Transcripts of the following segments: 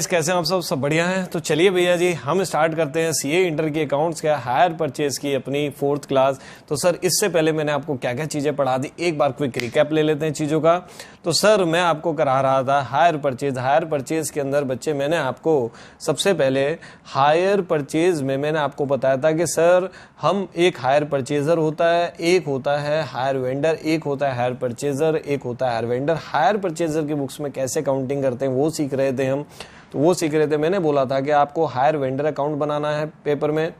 Guys, कैसे हैं आप सब बढ़िया हैं। तो चलिए भैया जी, हम स्टार्ट करते हैं सीए इंटर की अकाउंट्स का हायर परचेज की अपनी 4th क्लास। तो सर इससे पहले मैंने आपको क्या क्या चीज़ें पढ़ा दी, एक बार क्विक रिकैप ले लेते हैं चीज़ों का। तो सर मैं आपको करा रहा था हायर परचेज के अंदर बच्चे मैंने आपको सबसे पहले हायर परचेज में मैंने आपको बताया था कि सर हम एक हायर परचेजर होता है, एक होता है हायर वेंडर, एक होता है हायर परचेजर, एक होता है हायर वेंडर। हायर परचेजर की बुक्स में कैसे काउंटिंग करते हैं वो सीख रहे थे हम। तो वो सीख रहे थे, मैंने बोला था कि आपको हायर वेंडर अकाउंट बनाना है पेपर में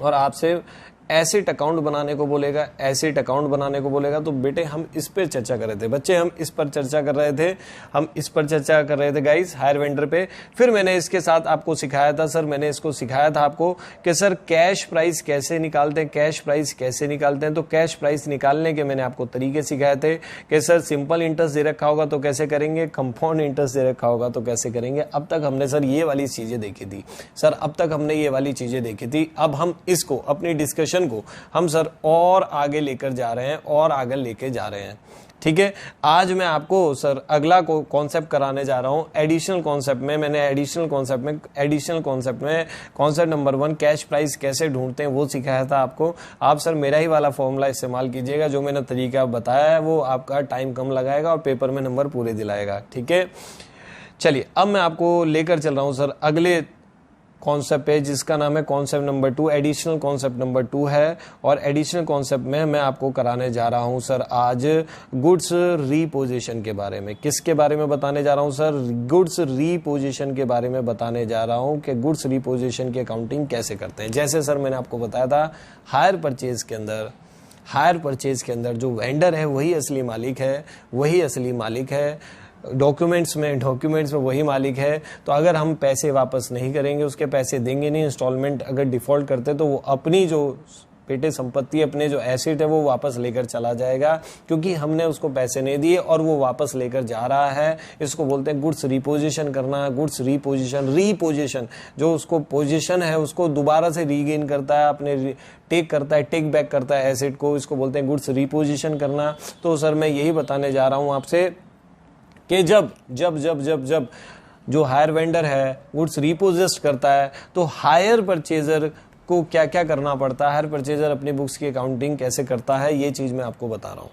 और आपसे एसेट अकाउंट बनाने को बोलेगा, एसेट अकाउंट बनाने को बोलेगा। तो बेटे हम इस पर चर्चा कर रहे थे, बच्चे हम इस पर चर्चा कर रहे थे गाइस हायर वेंडर पे। फिर मैंने इसके साथ आपको सिखाया था सर, मैंने इसको सिखाया था आपको कि सर कैश प्राइस कैसे निकालते हैं, कैश प्राइस कैसे निकालते हैं। तो कैश प्राइस निकालने के मैंने आपको तरीके सिखाए थे कि सर सिंपल इंटरेस्ट दे रखा होगा तो कैसे करेंगे, कंपाउंड इंटरेस्ट दे रखा होगा तो कैसे करेंगे। अब तक हमने सर ये वाली चीजें देखी थी अब हम इसको अपनी डिस्कशन को हम सर और आगे लेकर जा रहे हैं, ठीक है। आज मैं आपको सर अगला कॉन्सेप्ट कराने जा रहा हूं एडिशनल कॉन्सेप्ट में। मैंने एडिशनल कॉन्सेप्ट में कॉन्सेप्ट नंबर 1 कैश प्राइस कैसे ढूंढते हैं वो सिखाया था आपको। आप सर मेरा ही वाला फॉर्मूला इस्तेमाल कीजिएगा, जो मैंने तरीका बताया है वो आपका टाइम कम लगाएगा और पेपर में नंबर पूरे दिलाएगा, ठीक है। चलिए अब मैं आपको लेकर चल रहा हूं सर अगले कॉन्सेप्ट है जिसका नाम है concept number 2, additional concept number 2 है। और एडिशनल कॉन्सेप्ट में मैं आपको कराने जा रहा हूं सर आज गुड्स रीपोजिशन के बारे में। किसके बारे में बताने जा रहा हूं सर? गुड्स रीपोजिशन के बारे में बताने जा रहा हूं कि गुड्स रीपोजिशन की अकाउंटिंग कैसे करते हैं। जैसे सर मैंने आपको बताया था हायर परचेज के अंदर जो वेंडर है वही असली मालिक है, डॉक्यूमेंट्स में वही मालिक है। तो अगर हम पैसे वापस नहीं करेंगे, उसके पैसे देंगे नहीं, इंस्टॉलमेंट अगर डिफॉल्ट करते तो वो अपनी जो पेटे संपत्ति, अपने जो एसेट है वो वापस लेकर चला जाएगा, क्योंकि हमने उसको पैसे नहीं दिए और वो वापस लेकर जा रहा है। इसको बोलते हैं गुड्स रीपोजिशन करना। गुड्स रीपोजिशन जो उसको पोजीशन है उसको दोबारा से रीगेन करता है, अपने टेक बैक करता है एसेट को, इसको बोलते हैं गुड्स रीपोजिशन करना। तो सर मैं यही बताने जा रहा हूं आपसे कि जब जो हायर वेंडर है गुड्स रिपोजिस्ट करता है तो हायर परचेजर को क्या क्या करना पड़ता है, हायर परचेजर अपनी बुक्स की अकाउंटिंग कैसे करता है, ये चीज मैं आपको बता रहा हूं,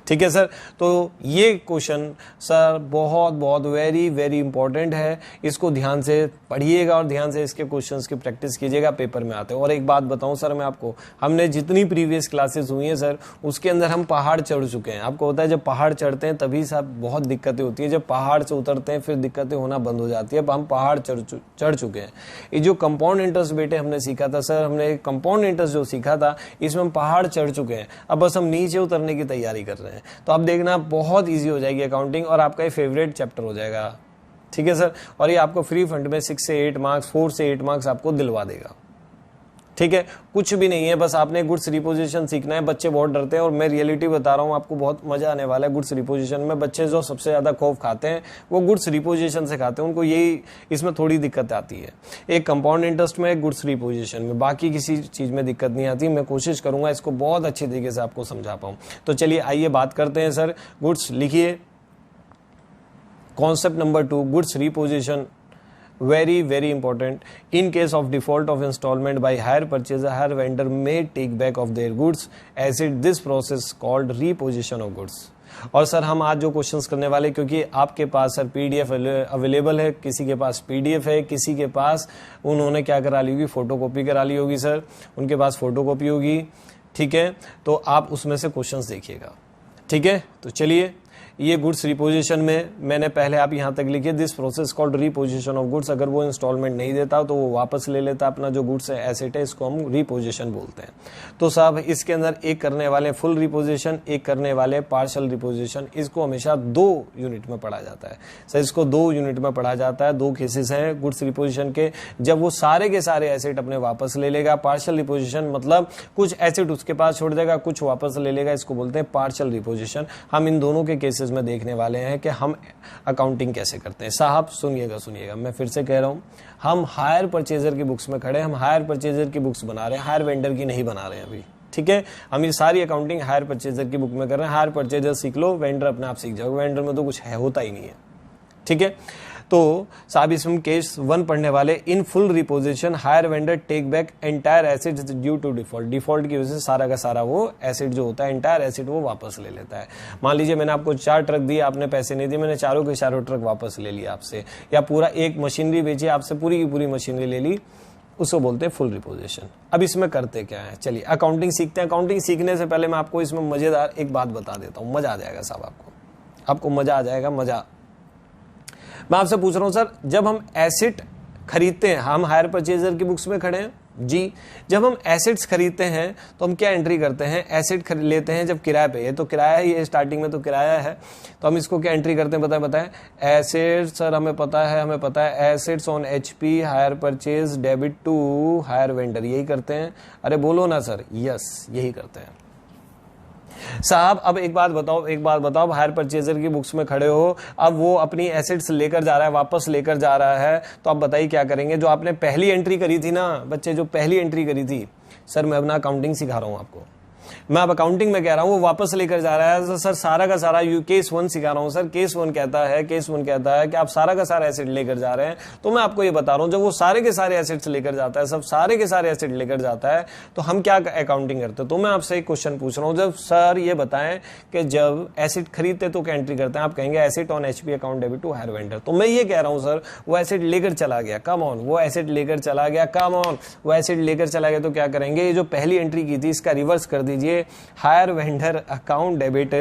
ठीक है सर। तो ये क्वेश्चन सर बहुत वेरी इंपॉर्टेंट है, इसको ध्यान से पढ़िएगा और ध्यान से इसके क्वेश्चंस की प्रैक्टिस कीजिएगा, पेपर में आते हैं। और एक बात बताऊं सर मैं आपको, हमने जितनी प्रीवियस क्लासेस हुई हैं सर उसके अंदर हम पहाड़ चढ़ चुके हैं। आपको होता है जब पहाड़ चढ़ते हैं तभी सब बहुत दिक्कतें होती है, जब पहाड़ से उतरते हैं फिर दिक्कतें होना बंद हो जाती है। अब हम पहाड़ चढ़ चुके हैं। ये जो कंपाउंड इंटरेस्ट बेटे हमने सीखा था सर, हमने कंपाउंड इंटरेस्ट जो सीखा था इसमें हम पहाड़ चढ़ चुके हैं, अब बस हम नीचे उतरने की तैयारी कर रहे हैं। तो आप देखना बहुत इजी हो जाएगी अकाउंटिंग और आपका ये फेवरेट चैप्टर हो जाएगा, ठीक है सर। और ये आपको फ्री फंड में 6 से 8 मार्क्स, 4 से 8 मार्क्स आपको दिलवा देगा, ठीक है। कुछ भी नहीं है, बस आपने गुड्स रिपोजिशन सीखना है। बच्चे बहुत डरते हैं और मैं रियलिटी बता रहा हूं आपको, बहुत मजा आने वाला है गुड्स रिपोजिशन में। बच्चे जो सबसे ज्यादा खौफ खाते हैं वो गुड्स रिपोजिशन से खाते हैं, उनको यही इसमें थोड़ी दिक्कत आती है, एक कंपाउंड इंटरेस्ट में, एक गुड्स रिपोजिशन में, बाकी किसी चीज में दिक्कत नहीं आती। मैं कोशिश करूंगा इसको बहुत अच्छे तरीके से आपको समझा पाऊं। तो चलिए आइए बात करते हैं सर। गुड्स लिखिए, concept number 2 goods reposition, very important. In case of default of installment by hire purchaser, hire vendor may take back of their goods as it this process called reposition of goods. और sir हम आज जो questions करने वाले, क्योंकि आपके पास sir PDF available है, किसी के पास पीडीएफ है, किसी के पास उन्होंने क्या करा ली होगी, फोटोकॉपी करा ली होगी सर, उनके पास फोटोकॉपी होगी, ठीक है। तो आप उसमें से क्वेश्चंस देखिएगा, ठीक है। तो चलिए, ये गुड्स रिपोजिशन में मैंने पहले आप यहां तक लिखिए, this process called reposition of goods. अगर वो इंस्टॉलमेंट नहीं देता तो वो वापस ले लेता अपना जो गुड्स है, एसेट है, इसको हम रिपोजिशन बोलते हैं। तो साहब इसके अंदर एक करने वाले फुल रिपोजिशन, एक करने वाले पार्शियल रिपोजिशन। इसको हमेशा 2 यूनिट में पढ़ा जाता है सर, इसको 2 यूनिट में पढ़ा जाता है। 2 केसेस हैं गुड्स रिपोजिशन के, जब वो सारे के सारे एसेट अपने वापस ले लेगा। पार्शियल रिपोजिशन मतलब कुछ एसेट उसके पास छोड़ देगा, कुछ वापस ले लेगा, इसको बोलते हैं पार्शियल रिपोजिशन। हम इन दोनों के केसेस में देखने वाले हैं कि हम अकाउंटिंग कैसे करते हैं। साहब सुनिएगा, मैं फिर से कह रहा हूं, हम हायर परचेजर की बुक्स में खड़े हैं, हम हायर परचेजर की बुक्स बना रहे हैं, हायर वेंडर की नहीं बना रहे हैं अभी, ठीक है। हम ये सारी अकाउंटिंग हायर परचेजर की बुक में कर रहे हैं। हायर परचेजर सीख लो, वेंडर अपने आप सीख जाओगे, वेंडर में तो कुछ है होता ही नहीं है, ठीक है। तो साहब इसमें केस 1 पढ़ने वाले, in full repossession hire vendor take back entire asset due to default. Default की वजह से सारा का सारा वो एसिड जो होता है, एंटायर एसिड, वो वापस ले लेता है। मान लीजिए मैंने आपको 4 ट्रक दिए, आपने पैसे नहीं दिए, मैंने चारों के चारों ट्रक वापस ले लिया आपसे, या पूरा एक मशीनरी बेची आपसे, पूरी की पूरी मशीनरी ले ली, उसको बोलते हैं फुल रिपोजिशन। अब इसमें करते क्या है, चलिए अकाउंटिंग सीखते हैं। अकाउंटिंग सीखने से पहले मैं आपको इसमें मजेदार एक बात बता देता हूं, मजा आ जाएगा साहब, आपको मजा आ जाएगा, मजा। मैं आपसे पूछ रहा हूं सर, जब हम एसेट खरीदते हैं, हम हायर परचेजर की बुक्स में खड़े हैं जी, जब हम एसेट्स खरीदते हैं तो हम क्या एंट्री करते हैं, एसेट खरीद लेते हैं जब किराए पे, ये तो किराया है, ये स्टार्टिंग में तो किराया है, तो हम इसको क्या एंट्री करते हैं बताएं, एसेट्स, सर हमें पता है assets on HP hire purchase debit to hire vendor, यही करते हैं। अरे बोलो ना सर, यस यही करते हैं साहब। अब एक बात बताओ, हायर परचेजर की बुक्स में खड़े हो, अब वो अपनी एसेट्स लेकर जा रहा है, वापस लेकर जा रहा है, तो आप बताइए क्या करेंगे। जो आपने पहली एंट्री करी थी ना बच्चे, जो पहली एंट्री करी थी, सर मैं अपना अकाउंटिंग सिखा रहा हूं आपको, मैं अब अकाउंटिंग में कह रहा हूं, वो वापस लेकर जा रहा है, तो सर सारा का सारा केस 1 सिखा रहा हूं सर। केस 1 कहता है कि आप सारा का सारा एसेट लेकर जा रहे हैं, तो मैं आपको ये बता रहा हूं, जब वो सारे के सारे एसेट्स लेकर जाता है, सब सारे के सारे एसेट लेकर जाता है, तो हम क्या अकाउंटिंग करते हैं। तो मैं आपसे एक क्वेश्चन पूछ रहा हूं, जब सर ये बताएं कि जब एसेट खरीदते तो क्या एंट्री करते हैं, आप कहेंगे asset on HP account debit to hire vendor. तो मैं ये कह रहा हूं सर, वो एसेट लेकर चला गया, कम ऑन, वो एसेट लेकर चला गया, कम ऑन, वो एसेट लेकर चला गया, तो क्या करेंगे, ये जो पहली एंट्री की थी इसका रिवर्स कर दीजिए, hire vendor account debit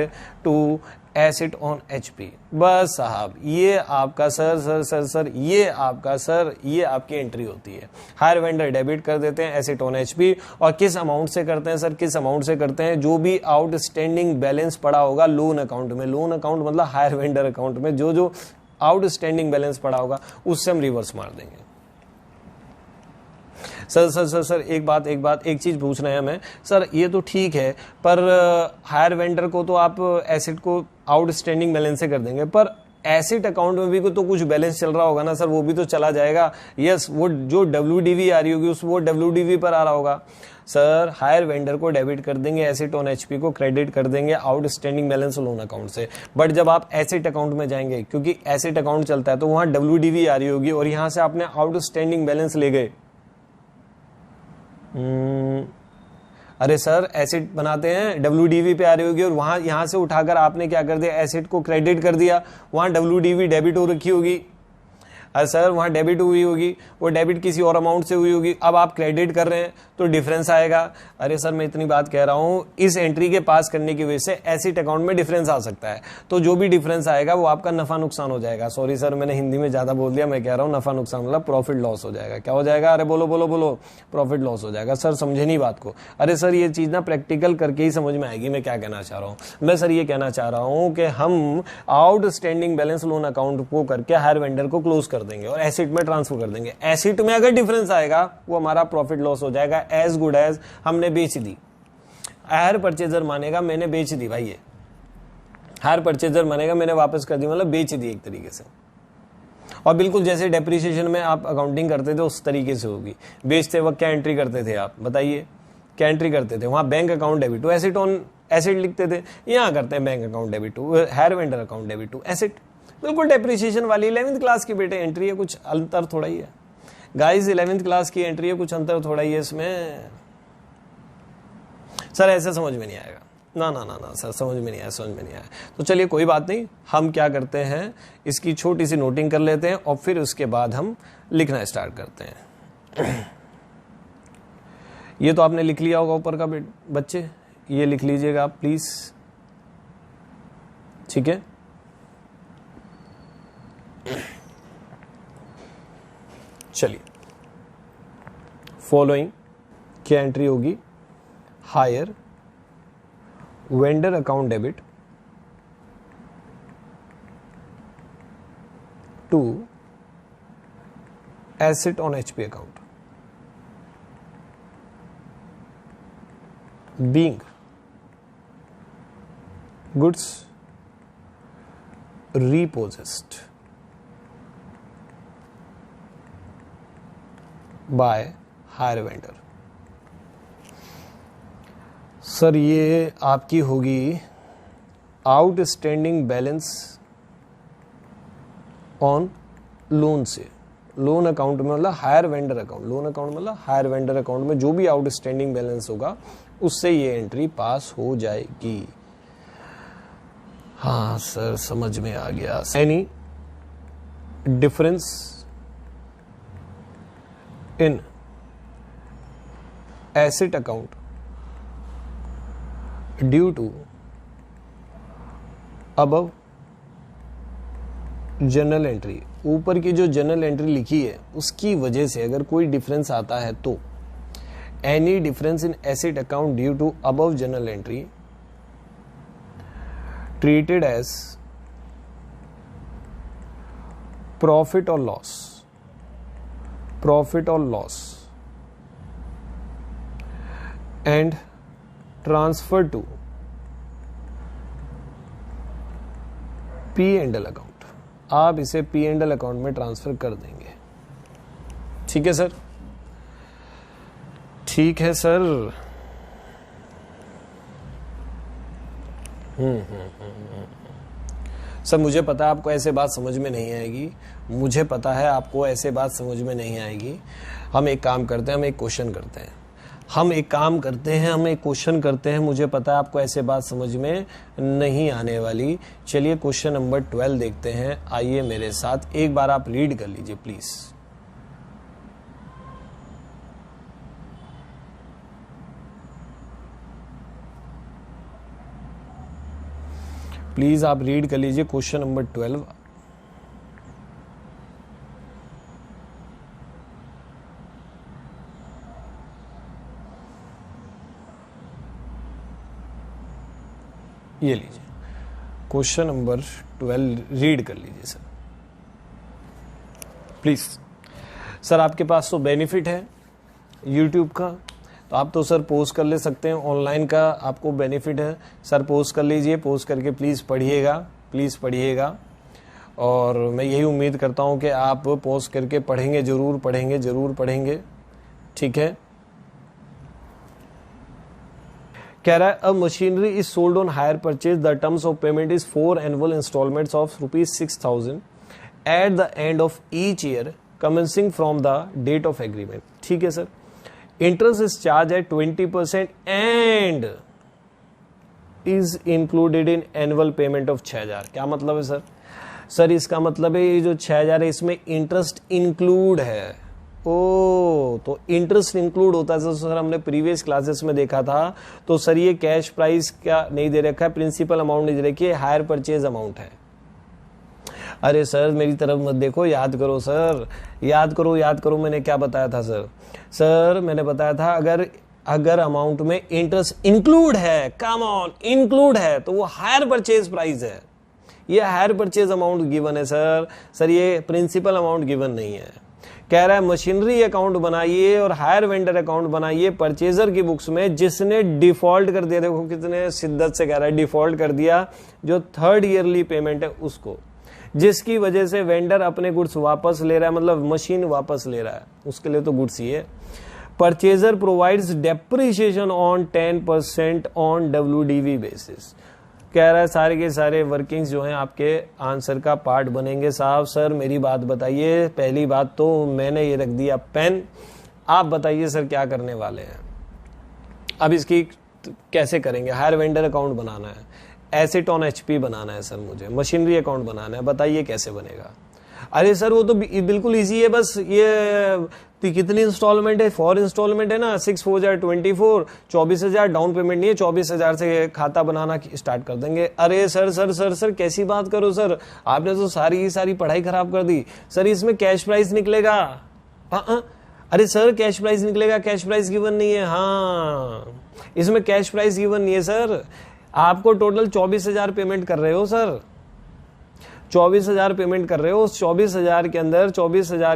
to asset on HP. बस साहब ये आपका सर ये आपकी एंट्री होती है। हायर वेंडर डेबिट कर देते हैं एसेट ऑन एचपी, और किस अमाउंट से करते हैं सर, किस अमाउंट से करते हैं, जो भी आउटस्टैंडिंग बैलेंस पड़ा होगा लोन अकाउंट में, लोन अकाउंट मतलब हायर वेंडर अकाउंट में जो आउटस्टैंडिंग बैलेंस पड़ा होगा उससे हम रिवर्स मार देंगे। सर एक चीज पूछ रहे हैं हमें, सर ये तो ठीक है, पर हायर वेंडर को तो आप एसेट को आउटस्टैंडिंग बैलेंस से कर देंगे, पर एसेट अकाउंट में भी तो कुछ बैलेंस चल रहा होगा ना सर, वो भी तो चला जाएगा। यस, वो जो WDV आ रही होगी वो WDV पर आ रहा होगा। सर हायर वेंडर को डेबिट कर देंगे, एसेट ऑन एचपी को क्रेडिट कर देंगे आउटस्टैंडिंग बैलेंस लोन अकाउंट से। बट जब आप एसेट अकाउंट में जाएंगे, क्योंकि एसेट अकाउंट चलता है, तो वहां WDV आ रही होगी, और यहां से आपने आउटस्टैंडिंग बैलेंस ले गए। अरे सर एसेट बनाते हैं, WDV पे आ रही होगी, और वहां यहां से उठाकर आपने क्या कर दिया, एसेट को क्रेडिट कर दिया, वहां WDV डेबिट हो रखी होगी। अरे सर वहां डेबिट हुई होगी, वो डेबिट किसी और अमाउंट से हुई होगी, अब आप क्रेडिट कर रहे हैं तो डिफरेंस आएगा। अरे सर मैं इतनी बात कह रहा हूं, इस एंट्री के पास करने की वजह से एसेट अकाउंट में डिफरेंस आ सकता है, तो जो भी डिफरेंस आएगा वो आपका नफा नुकसान हो जाएगा। सॉरी सर मैंने हिंदी में ज्यादा बोल दिया, मैं कह रहा हूं नफा नुकसान मतलब प्रॉफिट लॉस हो जाएगा। क्या हो जाएगा, अरे बोलो बोलो बोलो, प्रॉफिट लॉस हो जाएगा। सर समझे नहीं बात को। अरे सर ये चीज ना प्रैक्टिकल करके ही समझ में आएगी मैं क्या कहना चाह रहा हूं। मैं सर ये कहना चाह रहा हूं कि हम आउटस्टैंडिंग बैलेंस लोन अकाउंट को करके हायर वेंडर को क्लोज कर देंगे और एसेट में ट्रांसफर कर देंगे। एसेट में अगर डिफरेंस आएगा वो हमारा प्रॉफिट लॉस हो जाएगा, एज गुड एज हमने बेच दी। हायर परचेजर मानेगा मैंने बेच दी भाई, ये हायर परचेजर मानेगा मैंने वापस कर दी, मतलब बेच दी एक तरीके से। और बिल्कुल जैसे डेप्रिसिएशन में आप अकाउंटिंग करते थे उस तरीके से होगी। बेचते वक्त क्या एंट्री करते थे आप बताइए, क्या एंट्री करते थे, वहां bank account debit to asset on asset लिखते थे, यहां करते हैं bank account debit to hire vendor account debit to asset. बिल्कुल डेप्रिसिएशन वाली 11th क्लास की बेटे एंट्री है, कुछ अंतर थोड़ा ही है गाइस, 11th क्लास की एंट्री है, कुछ अंतर थोड़ा ही है इसमें। सर ऐसे समझ में नहीं आएगा, ना ना ना ना सर समझ में नहीं आया। तो चलिए कोई बात नहीं, हम क्या करते हैं इसकी छोटी सी नोटिंग कर लेते हैं और फिर उसके बाद हम लिखना स्टार्ट करते हैं। ये तो आपने लिख लिया होगा ऊपर का बच्चे, ये लिख लीजिएगा आप प्लीज, ठीक है। चलिए फॉलोइंग क्या एंट्री होगी, hire vendor account debit to asset on HP account being goods repossessed by hire vendor. Sir ये आपकी होगी आउटस्टैंडिंग बैलेंस ऑन लोन से, लोन अकाउंट में मतलब hire vendor account, loan account मतलब हायर वेंडर अकाउंट में जो भी आउटस्टैंडिंग बैलेंस होगा उससे ये एंट्री पास हो जाएगी। हाँ सर समझ में आ गया। Any difference in asset account due to above journal entry, ऊपर की जो जर्नल एंट्री लिखी है उसकी वजह से अगर कोई डिफरेंस आता है तो any difference in asset account due to above journal entry treated as profit और लॉस, प्रॉफिट और loss and transfer to P and L account, आप इसे पी एंड एल अकाउंट में ट्रांसफर कर देंगे। ठीक है सर, ठीक है सर। सर मुझे पता है आपको ऐसे बात समझ में नहीं आएगी, मुझे पता है आपको ऐसे बात समझ में नहीं आएगी। हम एक काम करते हैं, हम एक क्वेश्चन करते हैं, हम एक काम करते हैं, हम एक क्वेश्चन करते हैं। मुझे पता है आपको ऐसे बात समझ में नहीं आने वाली। चलिए क्वेश्चन नंबर 12 देखते हैं। आइए मेरे साथ, एक बार आप रीड कर लीजिए प्लीज। प्लीज आप रीड कर लीजिए क्वेश्चन नंबर 12। ये लीजिए क्वेश्चन नंबर 12 रीड कर लीजिए सर प्लीज। सर आपके पास तो बेनिफिट है यूट्यूब का, तो आप तो सर पोस्ट कर ले सकते हैं, ऑनलाइन का आपको बेनिफिट है। सर पोस्ट कर लीजिए, पोस्ट करके प्लीज़ पढ़िएगा, प्लीज़ पढ़िएगा। और मैं यही उम्मीद करता हूं कि आप पोस्ट करके पढ़ेंगे, ज़रूर पढ़ेंगे, ज़रूर पढ़ेंगे। ठीक है, कह रहा है a machinery is sold on hire purchase, the terms of payment is 4 annual instalments of ₹6,000 at the end of each year commencing from the date of agreement. ठीक है sir, interest is charge at 20% and is included in annual payment of 6,000। क्या मतलब है sir? Sir इसका मतलब है ये जो 6,000 है इसमें इंटरेस्ट इंक्लूड है। ओ, तो इंटरेस्ट इंक्लूड होता है सर, हमने प्रीवियस क्लासेस में देखा था। तो सर ये कैश प्राइस क्या नहीं दे रखा है, प्रिंसिपल अमाउंट नहीं दे रखी है, हायर परचेज अमाउंट है। अरे सर मेरी तरफ मत देखो, याद करो सर, याद करो, याद करो मैंने क्या बताया था सर। सर मैंने बताया था अगर अमाउंट में इंटरेस्ट इंक्लूड है, कम ऑन इंक्लूड है, तो वो हायर परचेज प्राइस है, ये हायर परचेज अमाउंट गिवन है सर। सर ये प्रिंसिपल अमाउंट गिवन नहीं है। कह रहा है मशीनरी अकाउंट बनाइए और हायर वेंडर अकाउंट बनाइए परचेजर की बुक्स में जिसने डिफॉल्ट कर दिया, देखो कितने शिद्दत से कह रहा है, डिफॉल्ट कर दिया, जो 3rd ईयरली पेमेंट है उसको, जिसकी वजह से वेंडर अपने गुड्स वापस ले रहा है, मतलब मशीन वापस ले रहा है, उसके लिए तो गुड्स ही है। Purchaser provides depreciation on 10% on WDV basis. कह रहा है सारे के सारे वर्किंग्स जो हैं आपके आंसर का पार्ट बनेंगे साहब। सर मेरी बात बताइए, पहली बात तो मैंने ये रख दिया पेन, आप बताइए सर क्या करने वाले हैं। अब इसकी कैसे करेंगे? हायर वेंडर अकाउंट बनाना है, एसेट ऑन HP बनाना है सर, मुझे मशीनरी अकाउंट बनाना है, बताइए कैसे बनेगा। अरे सर वो तो बिल्कुल इजी है, बस ये कितनी इंस्टॉलमेंट है, 4 इंस्टॉलमेंट है ना, 6 4 24, 24,000 डाउन पेमेंट नहीं है, 24,000 से खाता बनाना स्टार्ट कर देंगे। अरे सर सर सर सर कैसी बात करो सर, आपने तो सारी पढ़ाई खराब कर दी। सर इसमें कैश प्राइस निकलेगा। अरे सर कैश प्राइस निकलेगा, कैश प्राइस गिवन नहीं है। हाँ इसमें कैश प्राइस गिवन नहीं है सर, आपको टोटल 24,000 पेमेंट कर रहे हो सर, 24,000 पेमेंट कर रहे हो, उस 24,000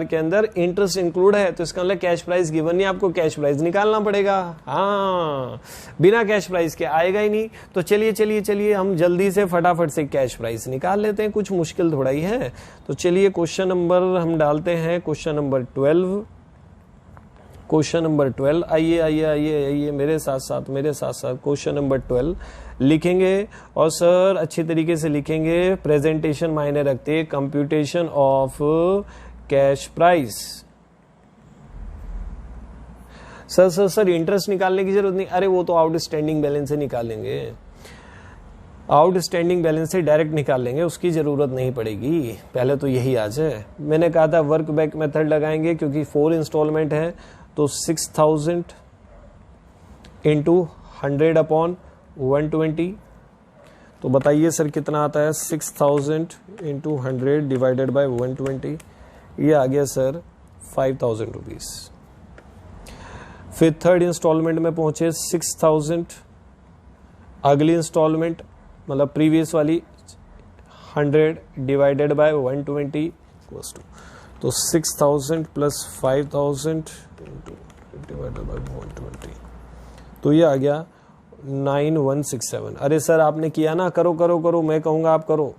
के अंदर इंटरेस्ट इंक्लूड है, तो इसका मतलब कैश प्राइस गिवन नहीं, आपको कैश प्राइस निकालना पड़ेगा। हाँ बिना कैश प्राइस के आएगा ही नहीं। तो चलिए हम जल्दी से फटाफट से कैश प्राइस निकाल लेते हैं, कुछ मुश्किल थोड़ा ही है। तो चलिए क्वेश्चन नंबर हम डालते हैं, क्वेश्चन नंबर 12। क्वेश्चन नंबर 12, आइए आइए आइए आइए मेरे साथ साथ क्वेश्चन नंबर 12 लिखेंगे। और सर अच्छी तरीके से लिखेंगे, प्रेजेंटेशन मायने रखते हैं, computation of cash price. Sir interest निकालने की जरूरत नहीं, अरे वो तो आउटस्टैंडिंग बैलेंस से निकालेंगे, आउटस्टैंडिंग बैलेंस से डायरेक्ट निकाल लेंगे, उसकी जरूरत नहीं पड़ेगी। पहले तो यही आ जाए। मैंने कहा था वर्क बैक मेथड लगाएंगे क्योंकि 4 इंस्टॉलमेंट है, तो 6000 इंटू 100 अपॉन 120। तो बताइए सर कितना आता है, 6000 इंटू 100 डिवाइडेड बाय 120, ये आ गया सर 5000 रुपीज। फिर थर्ड इंस्टॉलमेंट में पहुंचे 6000, अगली इंस्टॉलमेंट मतलब प्रीवियस वाली 100 डिवाइडेड बाय 120 इक्वल्स टू, तो 6000 प्लस 5000 डिवाइडेड बाय 120, तो ये आ गया 9167। अरे सर आपने किया ना, करो करो करो, मैं कहूँगा आप करो,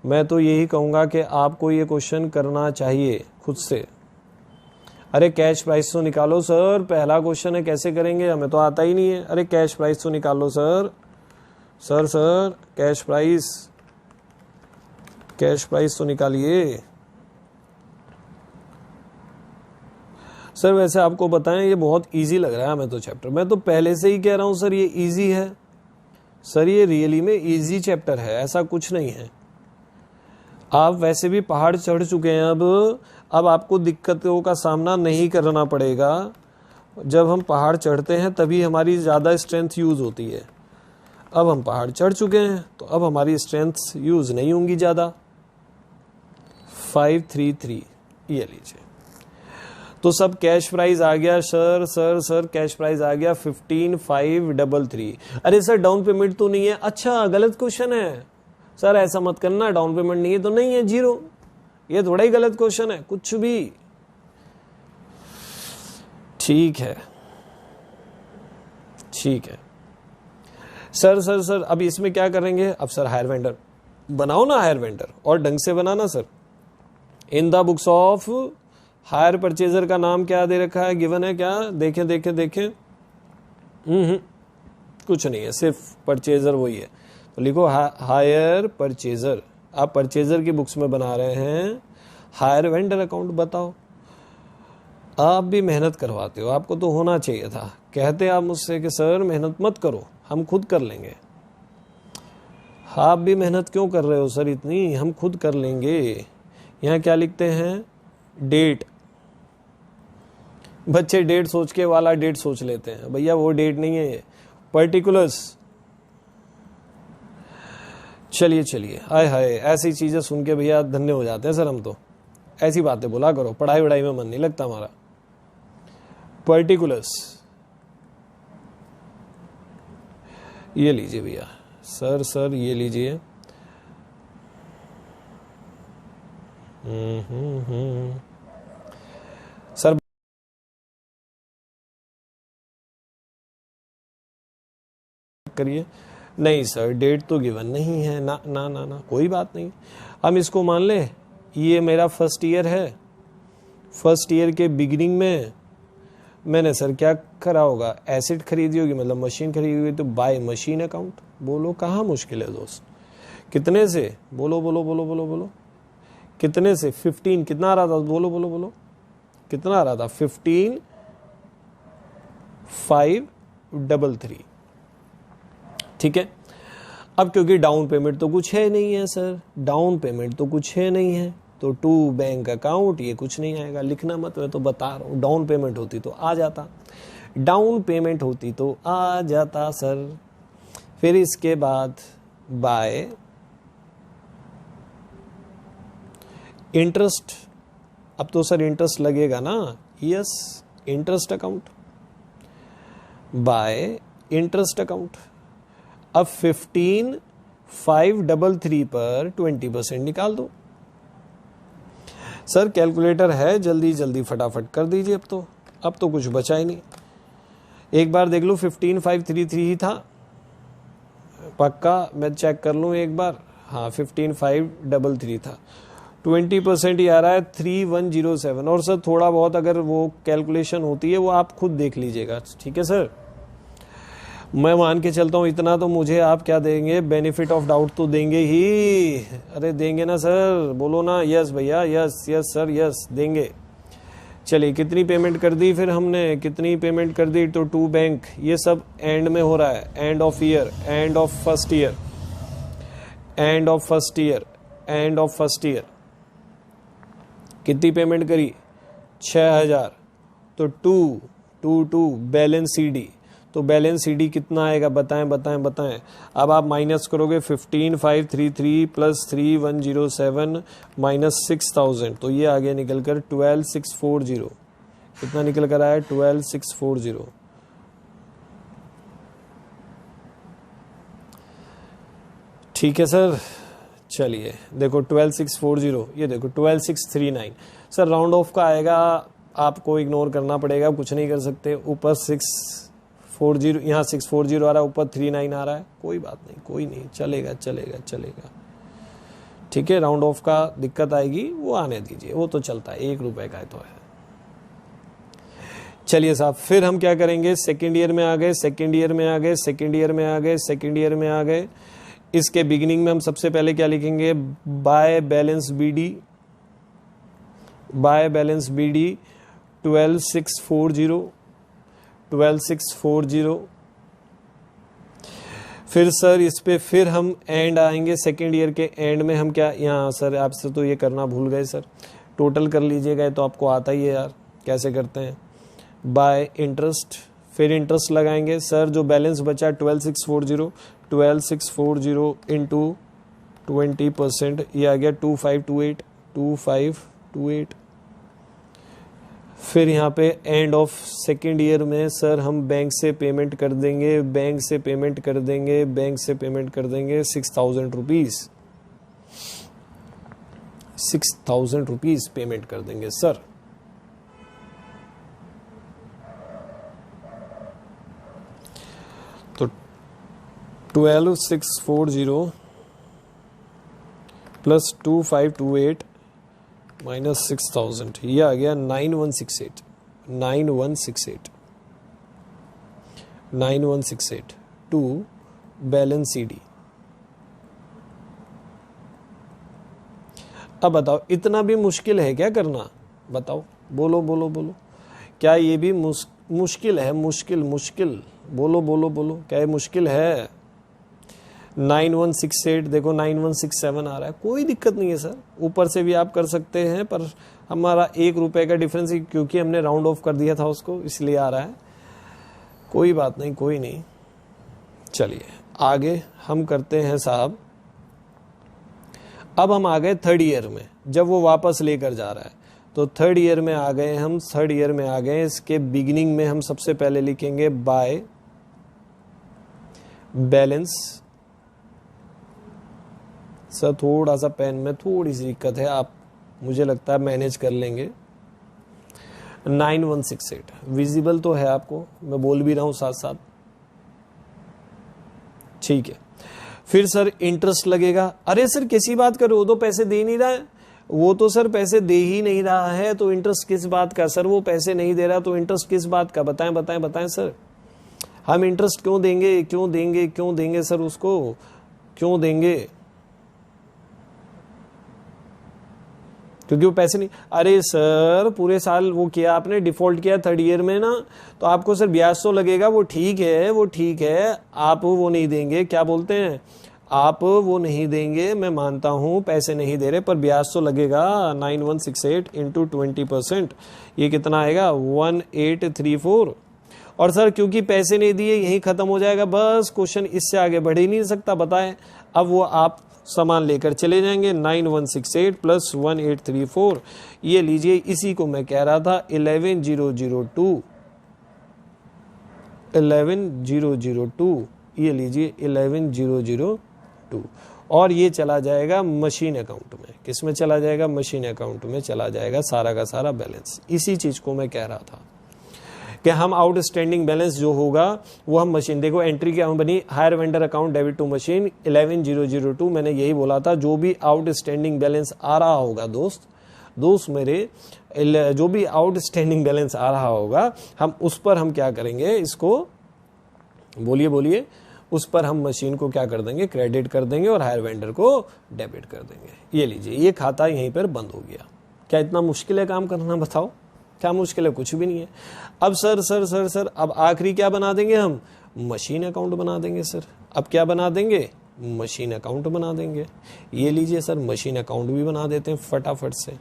मैं तो यही कहूँगा कि आपको ये क्वेश्चन करना चाहिए खुद से। अरे कैश प्राइस तो निकालो सर, पहला क्वेश्चन है, कैसे करेंगे, हमें तो आता ही नहीं है। अरे कैश प्राइस तो निकालो सर, सर कैश प्राइस तो निकालिए सर। वैसे आपको बताएं ये बहुत इजी लग रहा है हमें तो चैप्टर, मैं तो पहले से ही कह रहा हूं सर ये इजी है, सर ये रियली में इजी चैप्टर है, ऐसा कुछ नहीं है। आप वैसे भी पहाड़ चढ़ चुके हैं, अब आपको दिक्कतों का सामना नहीं करना पड़ेगा। जब हम पहाड़ चढ़ते हैं तभी हमारी ज़्यादा स्ट्रेंथ यूज़ होती है। अब हम पहाड़ चढ़ चुके हैं तो अब हमारी स्ट्रेंथ यूज़ नहीं होंगी ज़्यादा। 533 ये लीजिए, तो सब कैश प्राइस आ गया सर कैश प्राइस आ गया 15,533। अरे सर डाउन पेमेंट तो नहीं है, अच्छा गलत क्वेश्चन है सर, ऐसा मत करना, डाउन पेमेंट नहीं है तो नहीं है, 0, ये थोड़ा ही गलत क्वेश्चन है, कुछ भी ठीक है सर अब इसमें क्या करेंगे, अब सर हायर वेंडर बनाओ ना, हायर वेंडर, और ढंग से बनाना sir. In the books of hire purchaser का नाम क्या दे रखा है, गिवन है क्या, देखें कुछ नहीं है, सिर्फ परचेजर वही है, तो लिखो हायर परचेजर। आप परचेजर की बुक्स में बना रहे हैं, हायर वेंडर अकाउंट बताओ। आप भी मेहनत करवाते हो, आपको तो होना चाहिए था। कहते आप मुझसे कि सर मेहनत मत करो, हम खुद कर लेंगे। आप भी मेहनत क्यों कर रहे हो सर इतनी, हम खुद कर लेंगे। यहाँ क्या लिखते हैं, डेट, बच्चे डेट सोच के वाला डेट सोच लेते हैं, भैया वो डेट नहीं है, पर्टिकुलर्स। चलिए हाय हाय, ऐसी चीजें सुन के भैया धन्य हो जाते हैं सर हम तो। ऐसी बातें बोला करो, पढ़ाई वढ़ाई में मन नहीं लगता हमारा। पर्टिकुलर्स ये लीजिए भैया, सर ये लीजिए। सर करिए, नहीं सर डेट तो गिवन नहीं है ना ना ना ना, कोई बात नहीं, हम इसको मान ले, ये मेरा फर्स्ट ईयर है, फर्स्ट ईयर के बिगिनिंग में मैंने सर क्या करा होगा, एसेट खरीदी होगी, मतलब मशीन खरीदी होगी, तो बाय मशीन अकाउंट। बोलो कहाँ मुश्किल है दोस्त, कितने से, बोलो कितने से, 15, कितना आ रहा था, बोलो कितना आ रहा था, 15,533, ठीक है। अब क्योंकि डाउन पेमेंट तो कुछ है नहीं है सर, डाउन पेमेंट तो कुछ है नहीं है, तो टू बैंक अकाउंट ये कुछ नहीं आएगा, लिखना मत, मैं तो बता रहा हूँ। डाउन पेमेंट होती तो आ जाता, डाउन पेमेंट होती तो आ जाता सर। फिर इसके बाद बाय इंटरेस्ट, अब तो सर इंटरेस्ट लगेगा ना, yes interest account, bye interest account. अब 15,533 पर 20% निकाल दो सर, कैलकुलेटर है, जल्दी फटाफट कर दीजिए। अब तो कुछ बचा ही नहीं, एक बार देख लो, 15,533 ही था पक्का, मैं चेक कर लूं एक बार, हाँ 15,533 था, 20% ही आ रहा है 3107। और सर थोड़ा बहुत अगर वो कैलकुलेशन होती है वो आप खुद देख लीजिएगा, ठीक है सर। मैं मान के चलता हूँ इतना तो मुझे आप क्या देंगे, बेनिफिट ऑफ डाउट तो देंगे ही। अरे देंगे ना सर, बोलो ना यस भैया, यस यस सर यस देंगे। चलिए कितनी पेमेंट कर दी फिर हमने, कितनी पेमेंट कर दी, तो 2 बैंक, ये सब एंड में हो रहा है, end of year, and of first year, and of first year, and of first year. कितनी पेमेंट करी, 6000, तो 2 बैलेंस सीडी। तो बैलेंस सीडी कितना आएगा, बताएं बताएं बताएं। अब आप माइनस करोगे 15533 प्लस 3107 माइनस 6000, तो ये आगे निकल कर 12640। कितना निकल कर आया, 12640। ठीक है सर। चलिए देखो 12640, ये देखो 12639। सर राउंड ऑफ का आएगा, आपको इग्नोर करना पड़ेगा, कुछ नहीं कर सकते। ऊपर 640, यहाँ 640 आ रहा है, ऊपर 39 आ रहा है, कोई बात नहीं, कोई नहीं, चलेगा चलेगा चलेगा। ठीक है, राउंड ऑफ का दिक्कत आएगी, वो आने दीजिए, वो तो चलता है, 1 रुपए का तो है। चलिए साहब, फिर हम क्या करेंगे, सेकेंड ईयर में आ गए, सेकेंड ईयर में आ गए, सेकेंड ईयर में आ गए, सेकेंड ईयर में आ गए। इसके बिगिनिंग में हम सबसे पहले क्या लिखेंगे, by balance BD, by balance BD 12640, 12640। फिर सर इस पे फिर हम एंड आएंगे, सेकेंड ईयर के एंड में हम क्या, यहाँ सर आपसे तो ये करना भूल गए सर, टोटल कर लीजिएगा, तो आपको आता ही है यार कैसे करते हैं, बाय इंटरेस्ट। फिर इंटरेस्ट लगाएंगे सर, जो बैलेंस बचा 12640, 12640 इंटू 20%, ये आ गया 2528, 2528। फिर यहाँ पे एंड ऑफ सेकेंड ईयर में सर हम बैंक से पेमेंट कर देंगे, बैंक से पेमेंट कर देंगे, बैंक से पेमेंट कर देंगे 6000 रुपीज, 6000 रुपीज पेमेंट कर देंगे सर। तो 12640 प्लस 2528 माइनस 6000, ये आ गया 9168, 9168, 9168 टू बैलेंस सीडी। अब बताओ, इतना भी मुश्किल है क्या करना, बताओ, बोलो बोलो बोलो, क्या ये भी मुश्किल है, मुश्किल मुश्किल, बोलो बोलो बोलो, क्या ये मुश्किल है। 9168 देखो 9167 आ रहा है, कोई दिक्कत नहीं है सर, ऊपर से भी आप कर सकते हैं, पर हमारा 1 रुपए का डिफरेंस, क्योंकि हमने राउंड ऑफ कर दिया था उसको, इसलिए आ रहा है, कोई बात नहीं, कोई नहीं। चलिए आगे हम करते हैं साहब। अब हम आ गए थर्ड ईयर में, जब वो वापस लेकर जा रहा है, तो थर्ड ईयर में आ गए हम, थर्ड ईयर में आ गए। इसके बिगिनिंग में हम सबसे पहले लिखेंगे बाय बैलेंस। सर थोड़ा सा पेन में थोड़ी सी दिक्कत है, आप मुझे लगता है मैनेज कर लेंगे। 9168 विजिबल तो है आपको, मैं बोल भी रहा हूं साथ साथ, ठीक है। फिर सर इंटरेस्ट लगेगा, अरे सर कैसी बात करो, वो तो पैसे दे नहीं रहा है, वो तो सर पैसे दे ही नहीं रहा है, तो इंटरेस्ट किस बात का सर, वो पैसे नहीं दे रहा तो इंटरेस्ट किस बात का, बताएं बताएं बताएं सर, हम इंटरेस्ट क्यों देंगे, क्यों देंगे, क्यों देंगे सर, उसको क्यों देंगे, क्योंकि वो पैसे नहीं। अरे सर पूरे साल वो किया आपने, डिफॉल्ट किया थर्ड ईयर में ना, तो आपको सर ब्याज तो लगेगा, वो ठीक है, वो ठीक है, आप वो नहीं देंगे, क्या बोलते हैं, आप वो नहीं देंगे, मैं मानता हूं पैसे नहीं दे रहे, पर ब्याज तो लगेगा। 9168 इंटू 20%, ये कितना आएगा, 1834। और सर क्योंकि पैसे नहीं दिए यही खत्म हो जाएगा, बस क्वेश्चन इससे आगे बढ़ ही नहीं सकता, बताएं। अब वो आप सामान लेकर चले जाएंगे, 9168 प्लस 1834, ये लीजिए, इसी को मैं कह रहा था 11002, 11002, ये लीजिए 11002, और ये चला जाएगा मशीन अकाउंट में। किस में चला जाएगा, मशीन अकाउंट में चला जाएगा सारा का सारा बैलेंस। इसी चीज को मैं कह रहा था कि हम आउटस्टैंडिंग बैलेंस जो होगा वो हम मशीन, देखो एंट्री क्या बनी, hire vendor account debit to machine 11002, मैंने यही बोला था जो भी आउटस्टैंडिंग बैलेंस आ रहा होगा दोस्त मेरे, जो भी आउटस्टैंडिंग बैलेंस आ रहा होगा हम उस पर हम क्या करेंगे, इसको बोलिए उस पर हम मशीन को क्या कर देंगे, क्रेडिट कर देंगे और हायर वेंडर को डेबिट कर देंगे। ये लीजिए, ये खाता यहीं पर बंद हो गया। क्या इतना मुश्किल है काम करना, बताओ क्या मुश्किल है, कुछ भी नहीं है। अब सर अब आखिरी क्या बना देंगे हम, मशीन अकाउंट बना देंगे सर। अब क्या बना देंगे, मशीन अकाउंट बना देंगे। ये लीजिए सर, मशीन अकाउंट भी बना देते हैं फटाफट से।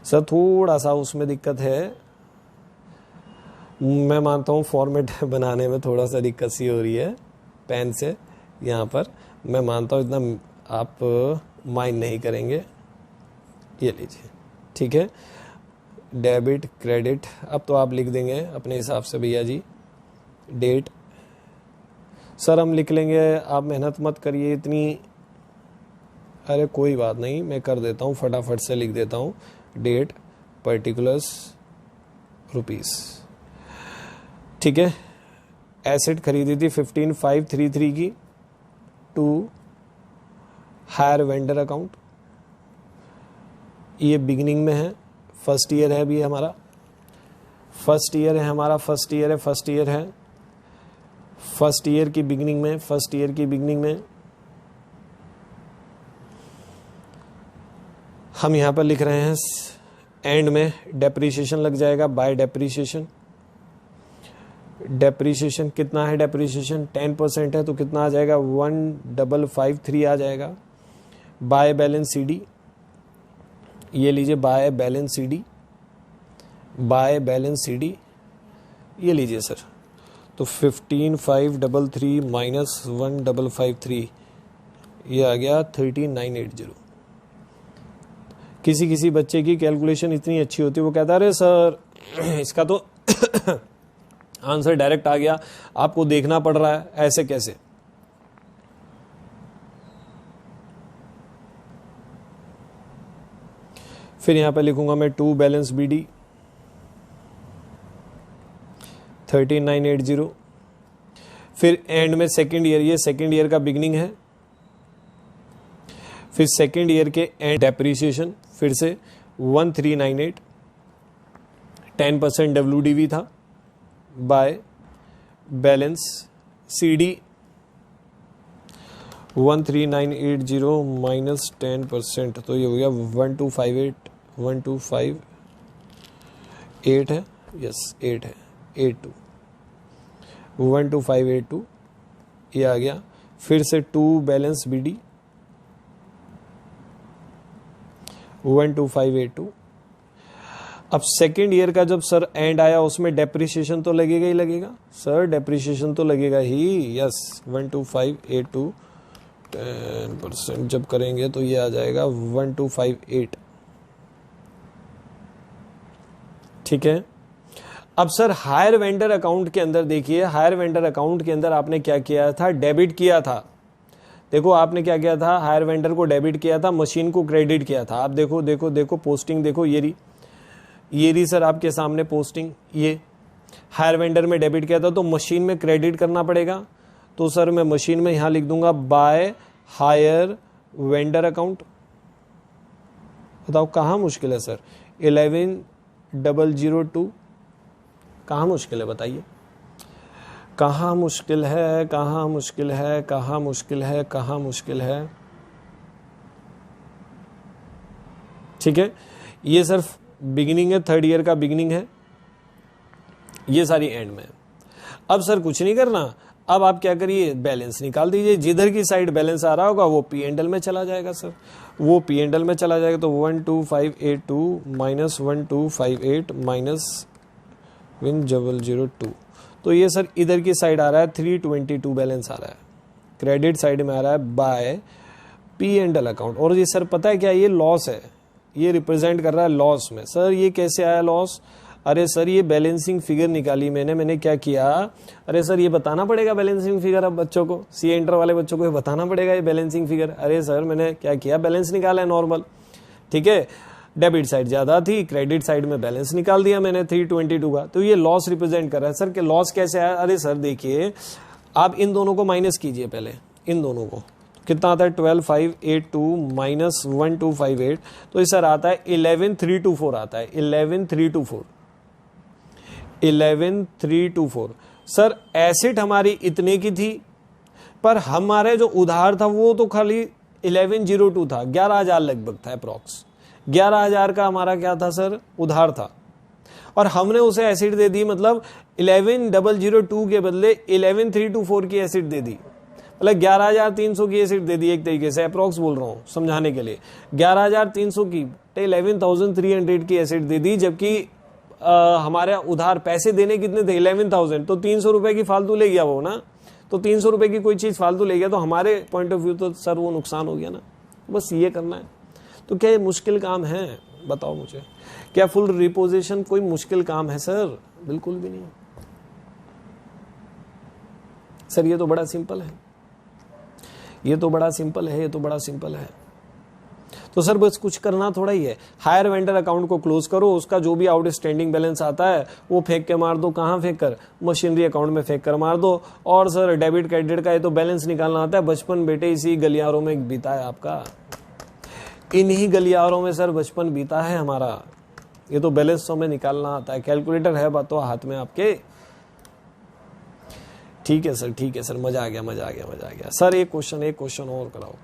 सर थोड़ा सा उसमें दिक्कत है, मैं मानता हूँ फॉर्मेट बनाने में थोड़ा सा दिक्कत सी हो रही है पेन से यहाँ पर, मैं मानता हूँ इतना आप माइंड नहीं करेंगे। ये लीजिए, ठीक है, डेबिट क्रेडिट, अब तो आप लिख देंगे अपने हिसाब से भैया जी। डेट सर हम लिख लेंगे, आप मेहनत मत करिए इतनी, अरे कोई बात नहीं, मैं कर देता हूँ, फटाफट से लिख देता हूँ। डेट पर्टिकुलर्स रुपीस, ठीक है। एसेट खरीदी थी 15,533 की टू हायर वेंडर अकाउंट, ये बिगिनिंग में है, फर्स्ट ईयर है अभी हमारा, फर्स्ट ईयर है हमारा, फर्स्ट ईयर की बिगिनिंग में हम यहां पर लिख रहे हैं, एंड में डेप्रीशिएशन लग जाएगा, बाय डेप्रीशिएशन कितना है, डेप्रीशिएशन 10% है तो कितना आ जाएगा, 1553 आ जाएगा। बाय बैलेंस सीडी, ये लीजिए बाय बैलेंस सीडी, ये लीजिए सर, तो 15,533 माइनस 1553, ये आ गया 3980। किसी बच्चे की कैलकुलेशन इतनी अच्छी होती है, वो कहता है अरे सर इसका तो आंसर डायरेक्ट आ गया, आपको देखना पड़ रहा है, ऐसे कैसे। फिर यहां पे लिखूंगा मैं टू बैलेंस बीडी 13980, फिर एंड में सेकेंड ईयर, ये सेकेंड ईयर का बिगनिंग है, फिर सेकेंड ईयर के एंड डेप्रीशिएशन फिर से 1398, 10% WDV था, बाय बैलेंस CD 13980 माइनस 10%, तो ये हो गया 1258 है, यस 8 है, 82 12582, ये आ गया। फिर से टू बैलेंस BD 12582। अब सेकेंड ईयर का जब सर एंड आया उसमें डेप्रिसिएशन तो लगेगा ही लगेगा सर, डेप्रिसिएशन तो लगेगा ही, यस 12582 10% जब करेंगे तो ये आ जाएगा 1258, ठीक है। अब सर हायर वेंडर अकाउंट के अंदर देखिए, हायर वेंडर अकाउंट के अंदर आपने क्या किया था, डेबिट किया था। देखो आपने क्या किया था, हायर वेंडर को डेबिट किया था, मशीन को क्रेडिट किया था। आप देखो देखो देखो पोस्टिंग देखो, ये रही सर आपके सामने पोस्टिंग, ये हायर वेंडर में डेबिट किया था तो मशीन में क्रेडिट करना पड़ेगा। तो सर मैं मशीन में यहां लिख दूंगा बाय हायर वेंडर अकाउंट। बताओ कहां मुश्किल है सर, 11002 कहां मुश्किल है, बताइए कहां मुश्किल है, कहां मुश्किल है, कहां मुश्किल है, कहां मुश्किल है। ठीक है, ये सर बिगिनिंग है, थर्ड ईयर का बिगिनिंग है, ये सारी एंड में। अब सर कुछ नहीं करना, अब आप क्या करिए, बैलेंस निकाल दीजिए। जिधर की साइड बैलेंस आ रहा होगा वो P&L में चला जाएगा सर, वो P&L में चला जाएगा। तो 12582 माइनस 1258 माइनस 1002, तो ये सर इधर की साइड आ रहा है 322 बैलेंस आ रहा है, क्रेडिट साइड में आ रहा है बाय P&L अकाउंट। और ये सर पता है क्या, ये लॉस है, ये रिप्रेजेंट कर रहा है लॉस में। सर ये कैसे आया लॉस, अरे सर ये बैलेंसिंग फिगर निकाली मैंने क्या किया, अरे सर ये बताना पड़ेगा बैलेंसिंग फिगर, अब बच्चों को सी इंटर वाले बच्चों को बताना पड़ेगा ये बैलेंसिंग फिगर। अरे सर मैंने क्या किया, बैलेंस निकाला है नॉर्मल, ठीक है। डेबिट साइड ज्यादा थी, क्रेडिट साइड में बैलेंस निकाल दिया मैंने 322 का, तो ये लॉस रिप्रेजेंट कर रहा है। सर कि लॉस कैसे आया? अरे सर देखिए, आप इन दोनों को माइनस कीजिए पहले, इन दोनों को कितना आता है 12582 माइनस 1258, तो इस सर आता है 11324 आता है 11324। सर एसेट हमारी इतने की थी, पर हमारे जो उधार था वो तो खाली 1102 था, 11,000 लगभग था अप्रॉक्स, 11,000 का हमारा क्या था सर? उधार था, और हमने उसे एसिड दे दी, मतलब 11,002 के बदले 11,324 की एसिड दे दी, मतलब 11,300 की एसिड दे दी, एक तरीके से अप्रॉक्स बोल रहा हूं समझाने के लिए, 11,300 की 11,300 की एसिड दे दी, जबकि हमारे उधार पैसे देने कितने थे? 11,000, तो 300 रुपए की फालतू ले गया वो ना, तो 300 रुपए की कोई चीज फालतू ले गया तो हमारे पॉइंट ऑफ व्यू तो सर वो नुकसान हो गया ना। बस ये करना है। तो क्या ये मुश्किल काम है? बताओ मुझे, क्या फुल रिपोजिशन कोई मुश्किल काम है सर? बिल्कुल भी नहीं सर, ये तो बड़ा सिंपल है, ये तो बड़ा सिंपल है, ये तो बड़ा सिंपल है। तो सर बस कुछ करना थोड़ा ही है, हायर वेंडर अकाउंट को क्लोज करो, उसका जो भी आउटस्टैंडिंग बैलेंस आता है वो फेंक के मार दो, कहाँ फेंक कर? मशीनरी अकाउंट में फेंक कर मार दो। और सर डेबिट क्रेडिट का ये तो बैलेंस निकालना आता है, बचपन बेटे इसी गलियारों में बीता है आपका, इन्हीं गलियारों में सर बचपन बीता है हमारा, ये तो बैलेंस तो हमें निकालना आता है, कैलकुलेटर है बातों हाथ में आपके। ठीक है सर, ठीक है सर, मजा आ गया, मजा आ गया, मजा आ गया। सर एक क्वेश्चन और कराओ,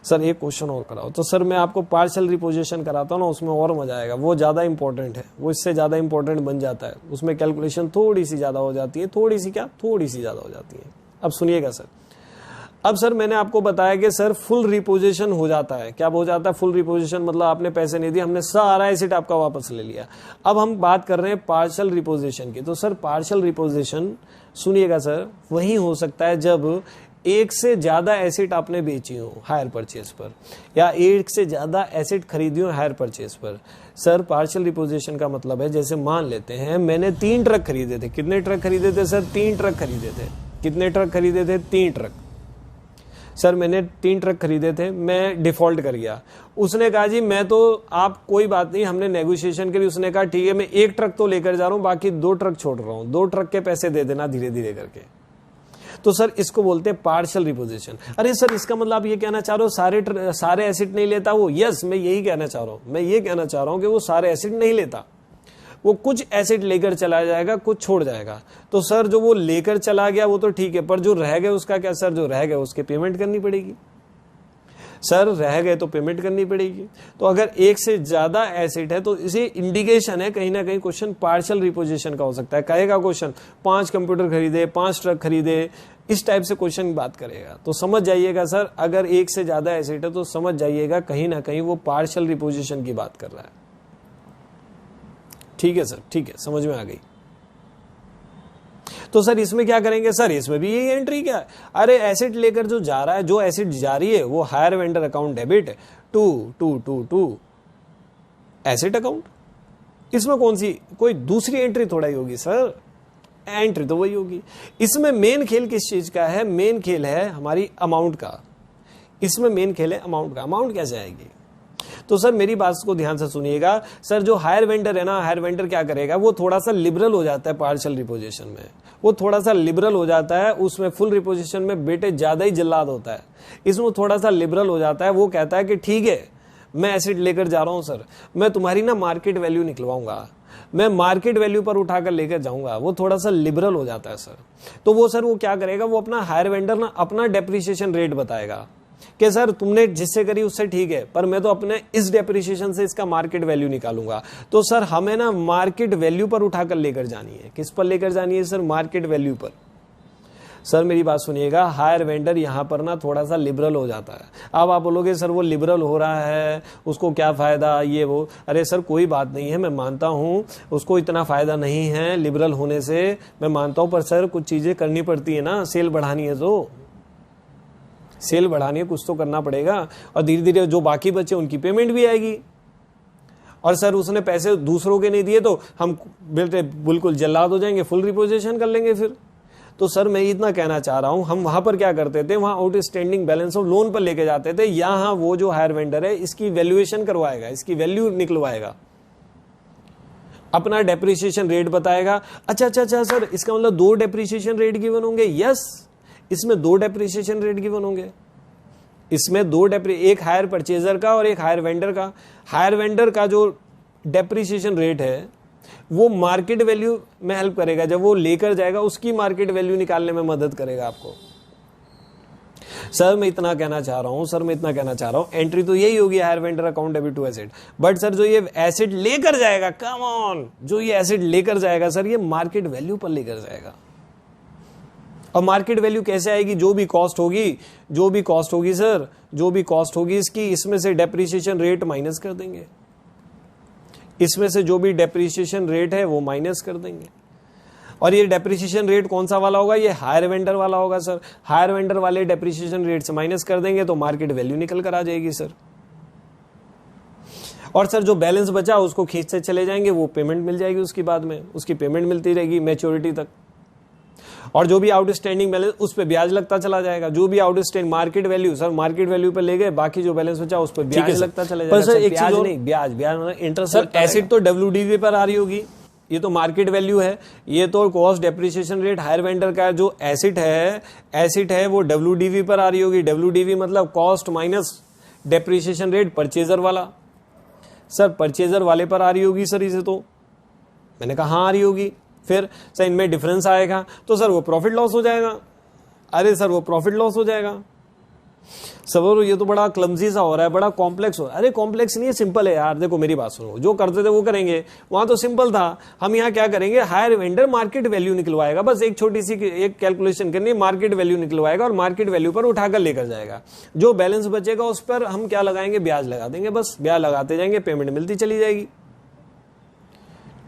सर एक क्वेश्चन और कराओ। तो सर मैं आपको पार्शियल रिपोजिशन कराता हूँ ना, उसमें और मजा आएगा, वो ज्यादा इंपॉर्टेंट है, वो इससे ज्यादा इंपॉर्टेंट बन जाता है, उसमें कैलकुलेशन थोड़ी सी ज्यादा हो जाती है, थोड़ी सी क्या, थोड़ी सी ज्यादा हो जाती है। अब सुनिएगा सर, अब सर मैंने आपको बताया कि सर फुल रिपोजिशन हो जाता है, क्या हो जाता है? फुल रिपोजिशन मतलब आपने पैसे नहीं दिए, हमने सारा एसेट आपका वापस ले लिया। अब हम बात कर रहे हैं पार्शियल रिपोजिशन की। तो सर पार्शियल रिपोजिशन सुनिएगा सर, वही हो सकता है जब एक से ज्यादा एसेट आपने बेची हो हायर परचेज पर, या एक से ज्यादा एसेट खरीदी हो हायर परचेज पर। सर पार्शियल रिपोजिशन का मतलब है, जैसे मान लेते हैं मैंने 3 ट्रक खरीदे थे। कितने ट्रक खरीदे थे सर? 3 ट्रक खरीदे थे। कितने ट्रक खरीदे थे? 3 ट्रक। सर मैंने 3 ट्रक खरीदे थे, मैं डिफॉल्ट कर गया। उसने कहा जी मैं तो, आप कोई बात नहीं, हमने नेगोशिएशन करी, उसने कहा ठीक है मैं 1 ट्रक तो लेकर जा रहा हूं, बाकी 2 ट्रक छोड़ रहा हूं, 2 ट्रक के पैसे दे देना धीरे धीरे करके। तो सर इसको बोलते हैं पार्शियल रिपोजिशन। अरे सर इसका मतलब आप ये कहना चाह रहे हो सारे एसिड नहीं लेता वो? यस, मैं यही कहना चाह रहा हूं, मैं ये कहना चाह रहा हूं कि वो सारे एसिड नहीं लेता, वो कुछ एसिड लेकर चला जाएगा, कुछ छोड़ जाएगा। तो सर जो वो लेकर चला गया वो तो ठीक है, पर जो रह गए उसका क्या सर? जो रह गए उसके पेमेंट करनी पड़ेगी सर, रह गए तो पेमेंट करनी पड़ेगी। तो अगर एक से ज्यादा एसिड है तो इसे इंडिकेशन है कहीं ना कहीं क्वेश्चन पार्शियल रिपोजिशन का हो सकता है। कहेगा क्वेश्चन 5 कंप्यूटर खरीदे, 5 ट्रक खरीदे, इस टाइप से क्वेश्चन बात करेगा। तो समझ जाइएगा सर, अगर एक से ज्यादा एसिड है तो समझ जाइएगा कहीं ना कहीं वो पार्शियल रिपोजिशन की बात कर रहा है। ठीक है सर, ठीक है, समझ में आ गई। तो सर इसमें क्या करेंगे? सर इसमें भी यही एंट्री क्या है? अरे एसिड लेकर जो जा रहा है, जो एसिड जा रही है वो hire vendor account debit to asset account. इसमें कौन सी कोई दूसरी एंट्री थोड़ा ही होगी सर, एंट्री तो वही होगी। इसमें मेन खेल किस चीज का है? मेन खेल है हमारी अमाउंट का, इसमें मेन खेल है अमाउंट का। अमाउंट कैसे आएगी? तो सर मेरी बात को ध्यान से सुनिएगा सर, जो हायर वेंडर है ना, हायर वेंडर क्या करेगा? वो थोड़ा सा लिबरल हो जाता है पार्शियल रिपोजिशन में, वो थोड़ा सा लिबरल हो जाता है उसमें। फुल रिपोजिशन में बेटे ज्यादा ही जल्लाद होता है, इसमें थोड़ा सा लिबरल हो जाता है। वो कहता है कि ठीक है मैं एसिड लेकर जा रहा हूं सर, मैं तुम्हारी ना मार्केट वैल्यू निकलवाऊंगा, मैं मार्केट वैल्यू पर उठाकर लेकर जाऊंगा। वो थोड़ा सा लिबरल हो जाता है सर। तो वो सर वो क्या करेगा? वो अपना हायर वेंडर ना अपना डेप्रिसिएशन रेट बताएगा कि सर तुमने जिससे करी उससे ठीक है, पर मैं तो अपने इस डेप्रिसिएशन से इसका मार्केट वैल्यू निकालूंगा। तो सर हमें ना मार्केट वैल्यू पर उठाकर लेकर जानी है। किस पर लेकर जानी है सर? मार्केट वैल्यू पर। सर मेरी बात सुनिएगा, हायर वेंडर यहां पर ना थोड़ा सा लिबरल हो जाता है। अब आप बोलोगे सर वो लिबरल हो रहा है उसको क्या फायदा, ये वो। अरे सर कोई बात नहीं है, मैं मानता हूं उसको इतना फायदा नहीं है लिबरल होने से, मैं मानता हूं, पर सर कुछ चीजें करनी पड़ती है ना, सेल बढ़ानी है तो सेल बढ़ानी है, कुछ तो करना पड़ेगा। और धीरे धीरे जो बाकी बचे उनकी पेमेंट भी आएगी। और सर उसने पैसे दूसरों के नहीं दिए तो हम बिल्कुल जल्लाद हो जाएंगे, फुल रिपोजिशन कर लेंगे फिर। तो सर मैं इतना कहना चाह रहा हूं, हम वहां पर क्या करते थे, वहां आउटस्टैंडिंग बैलेंस ऑफ लोन पर लेके जाते थे, यहां वो जो हायर वेंडर है इसकी वैल्यूएशन करवाएगा, इसकी वैल्यू निकलवाएगा, अपना डेप्रिसिएशन रेट बताएगा। अच्छा सर, इसका मतलब 2 डेप्रिसिएशन रेट गिवन होंगे? यस, इसमें 2 डेप्रिसिएशन रेट गिवन होंगे। इसमें 2 एक हायर परचेजर का और एक हायर वेंडर का। हायर वेंडर का जो डेप्रिसिएशन रेट है वो मार्केट वैल्यू में हेल्प करेगा, जब वो लेकर जाएगा उसकी मार्केट वैल्यू निकालने में मदद करेगा आपको। सर मैं इतना कहना चाह रहा हूं, एंट्री तो यही होगी hire vendor account debit to asset, but sir जो ये एसेट लेकर जाएगा, कम ऑन, जो ये एसेट लेकर जाएगा सर, ये मार्केट वैल्यू पर लेकर जाएगा। और मार्केट वैल्यू कैसे आएगी? जो भी कॉस्ट होगी सर, जो भी कॉस्ट होगी इसकी, इसमें से डेप्रिसिएशन रेट माइनस कर देंगे, इसमें से जो भी डेप्रिसिएशन रेट है वो माइनस कर देंगे। और ये डेप्रिसिएशन रेट कौन सा वाला होगा? ये हायर वेंडर वाला होगा सर। हायर वेंडर वाले डेप्रिसिएशन रेट से माइनस कर देंगे तो मार्केट वैल्यू निकल कर आ जाएगी सर। और सर जो बैलेंस बचा उसको खींचते चले जाएंगे, वो पेमेंट मिल जाएगी उसकी, बाद में उसकी पेमेंट मिलती रहेगी मैच्योरिटी तक। और जो भी आउटस्टैंडिंग बैलेंस उस पर ब्याज लगता चला जाएगा, जो भी outstanding market value, sir market value पे ले गए, बाकी जो बैलेंस बचा उस पर ब्याज लगता चला जाएगा। सर एक चीज नहीं, ब्याज इंटरेस्ट। सर एसेट तो WDV पर आ रही होगी, ये तो मार्केट वैल्यू है, ये तो cost depreciation rate higher vendor का जो एसेट है वो WDV पर आ रही होगी। WDV मतलब cost minus depreciation rate purchaser वाला। सर परचेजर वाले पर आ रही होगी सर, इसे तो मैंने कहा हाँ आ रही होगी। फिर सर इनमें डिफरेंस आएगा तो सर वो प्रॉफिट लॉस हो जाएगा। अरे सर वो प्रॉफिट लॉस हो जाएगा। सर ये तो बड़ा क्लमजी सा हो रहा है, बड़ा कॉम्प्लेक्स हो रहा है। अरे कॉम्प्लेक्स नहीं है, सिंपल है यार। देखो मेरी बात सुनो, जो करते थे वो करेंगे, वहां तो सिंपल था। हम यहाँ क्या करेंगे, हायर वेंडर मार्केट वैल्यू निकलवाएगा, बस एक छोटी सी एक कैलकुलेशन करनी है, मार्केट वैल्यू निकलवाएगा और मार्केट वैल्यू पर उठाकर लेकर जाएगा। जो बैलेंस बचेगा उस पर हम क्या लगाएंगे, ब्याज लगा देंगे, बस ब्याज लगाते जाएंगे, पेमेंट मिलती चली जाएगी।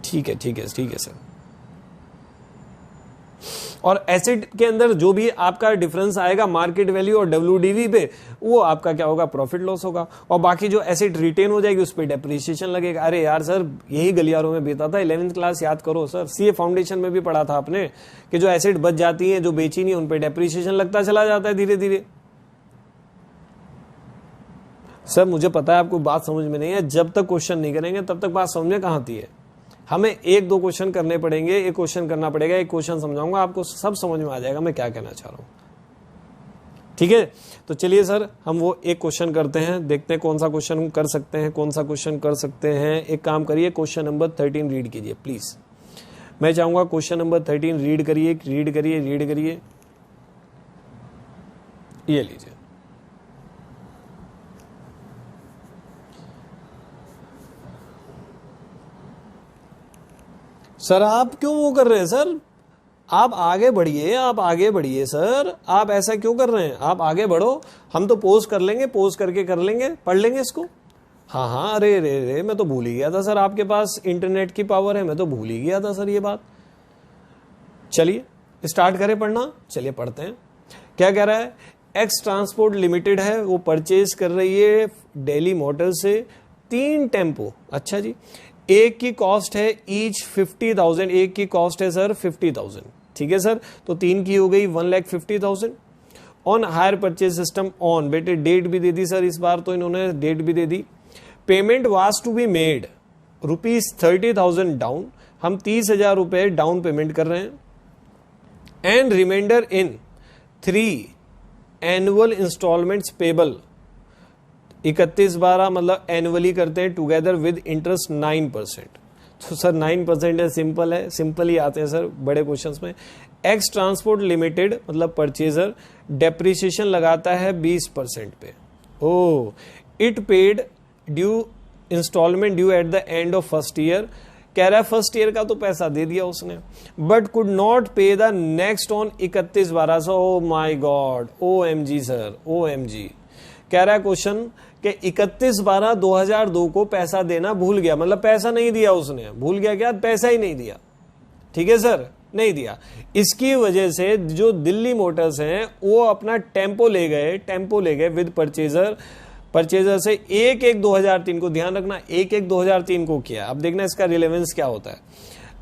ठीक है सर। और एसेट के अंदर जो भी आपका डिफरेंस आएगा मार्केट वैल्यू और WDV पे, वो आपका क्या होगा, प्रॉफिट लॉस होगा। और बाकी जो एसेट रिटेन हो जाएगी उस पर डेप्रिसिएशन लगेगा। अरे यार सर यही गलियारों में बीता था, 11th क्लास याद करो सर, CA फाउंडेशन में भी पढ़ा था आपने कि जो एसेट बच जाती है, जो बेची नहीं, उन पर डेप्रिसिएशन लगता चला जाता है धीरे धीरे। सर मुझे पता है आपको बात समझ में नहीं है, जब तक क्वेश्चन नहीं करेंगे तब तक बात समझ में कहां आती है। हमें 1-2 क्वेश्चन करने पड़ेंगे, एक क्वेश्चन करना पड़ेगा, एक क्वेश्चन समझाऊंगा, आपको सब समझ में आ जाएगा मैं क्या कहना चाह रहा हूं। ठीक है, तो चलिए सर हम वो एक क्वेश्चन करते हैं, देखते हैं कौन सा क्वेश्चन कर सकते हैं। एक काम करिए, क्वेश्चन नंबर 13 रीड कीजिए प्लीज। मैं चाहूंगा क्वेश्चन नंबर 13 रीड करिए। ये लीजिए सर। आप क्यों वो कर रहे हैं सर, आप आगे बढ़िए सर, आप ऐसा क्यों कर रहे हैं, आप आगे बढ़ो। हम तो पोज कर लेंगे, पोज करके कर लेंगे, पढ़ लेंगे इसको। हाँ अरे मैं तो भूल ही गया था सर, आपके पास इंटरनेट की पावर है, मैं तो भूल ही गया था सर ये बात। चलिए स्टार्ट करें पढ़ना, चलिए पढ़ते हैं। क्या कह रहा है, एक्स ट्रांसपोर्ट लिमिटेड है, वो परचेज कर रही है दिल्ली मोटर से 3 टेम्पो। अच्छा जी, एक की कॉस्ट है ईच 50,000, एक की कॉस्ट है सर 50,000। ठीक है सर, तो 3 की हो गई 1,50,000 on hire purchase system on. बेटे डेट भी दे दी सर, इस बार तो इन्होंने डेट भी दे दी। Payment was to be made ₹30,000 down, हम 30,000 रुपए डाउन पेमेंट कर रहे हैं। And reminder in 3 annual instalments payable, 31/12 मतलब एनुअली करते हैं, टुगेदर विद इंटरेस्ट 9%। तो सर 9% है, सिंपल ही आते हैं सर बड़े क्वेश्चंस में। एक्स ट्रांसपोर्ट लिमिटेड मतलब परचेजर डेप्रिसिएशन लगाता है 20% पे। ओ it paid due instalment due at the end of first year. कह रहा है फर्स्ट ईयर का तो पैसा दे दिया उसने, but could not pay the next on 31/12। Oh my god, OMG sir, OMG। कह रहा है क्वेश्चन कि 31/12/2002 को पैसा देना भूल गया, मतलब पैसा नहीं दिया उसने, भूल गया क्या, पैसा ही नहीं दिया। ठीक है सर, नहीं दिया। इसकी वजह से जो दिल्ली मोटर्स हैं वो अपना टेम्पो ले गए विद परचेजर से 1/1/2003 को, ध्यान रखना 1/1/2003 को किया। अब देखना इसका रिलेवेंस क्या होता है।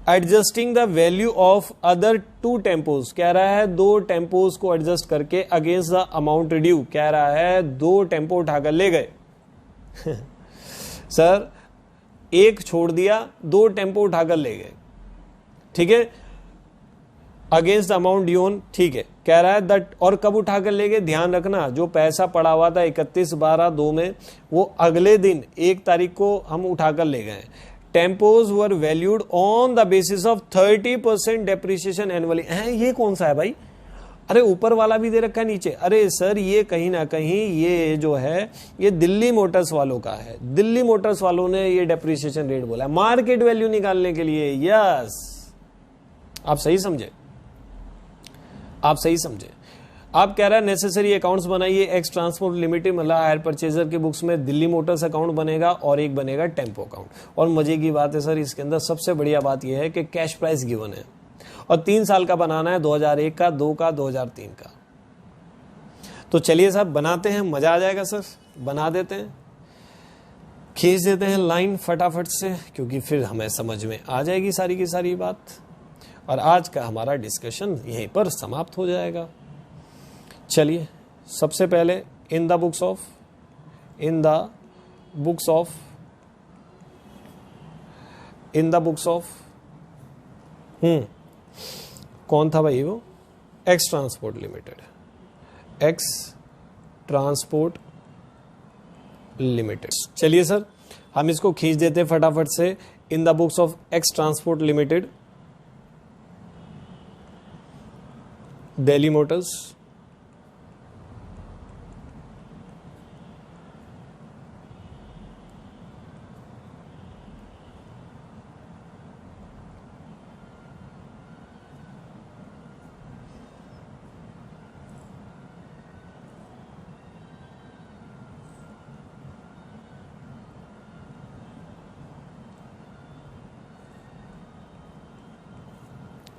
Adjusting the value of other two tempos, कह रहा है दो टेम्पोज को एडजस्ट करके अगेंस्ट द अमाउंट ड्यू, कह रहा है दो टेम्पो उठाकर ले गए सर एक छोड़ दिया, दो टेम्पो उठाकर ले गए, ठीक है, against the amount due on, ठीक है, कह रहा है दैट, और कब उठाकर ले गए, ध्यान रखना जो पैसा पड़ा हुआ था 31/12/2 में, वो अगले दिन 1 तारीख को हम उठाकर ले गए। Tempos were valued on the basis of 30% depreciation annually. ये कौन सा है भाई? अरे ऊपर वाला भी दे रखा है नीचे। अरे सर ये कहीं ना कहीं ये जो है ये दिल्ली मोटर्स वालों का है, दिल्ली मोटर्स वालों ने ये डेप्रिसिएशन रेट बोला है मार्केट वैल्यू निकालने के लिए। यस, आप सही समझे, आप सही समझे। आप कह रहा है नेसेसरी अकाउंट्स बनाइए, एक्स ट्रांसपोर्ट लिमिटेड मतलब हायर परचेजर के बुक्स में दिल्ली मोटर्स अकाउंट बनेगा और एक बनेगा टेम्पो अकाउंट। और मजे की बात है सर इसके अंदर सबसे बढ़िया बात यह है कि कैश प्राइस गिवन है और 3 साल का बनाना है, 2001 का, 2 का, 2003 का। तो चलिए साहब बनाते हैं, मजा आ जाएगा सर, बना देते हैं, खींच देते हैं लाइन फटाफट से, क्योंकि फिर हमें समझ में आ जाएगी सारी की सारी बात और आज का हमारा डिस्कशन यहीं पर समाप्त हो जाएगा। चलिए सबसे पहले इन द बुक्स ऑफ कौन था भाई वो? X transport limited, x transport limited. चलिए सर हम इसको खींच देते हैं फटाफट से। इन the books of x transport limited, Delhi Motors,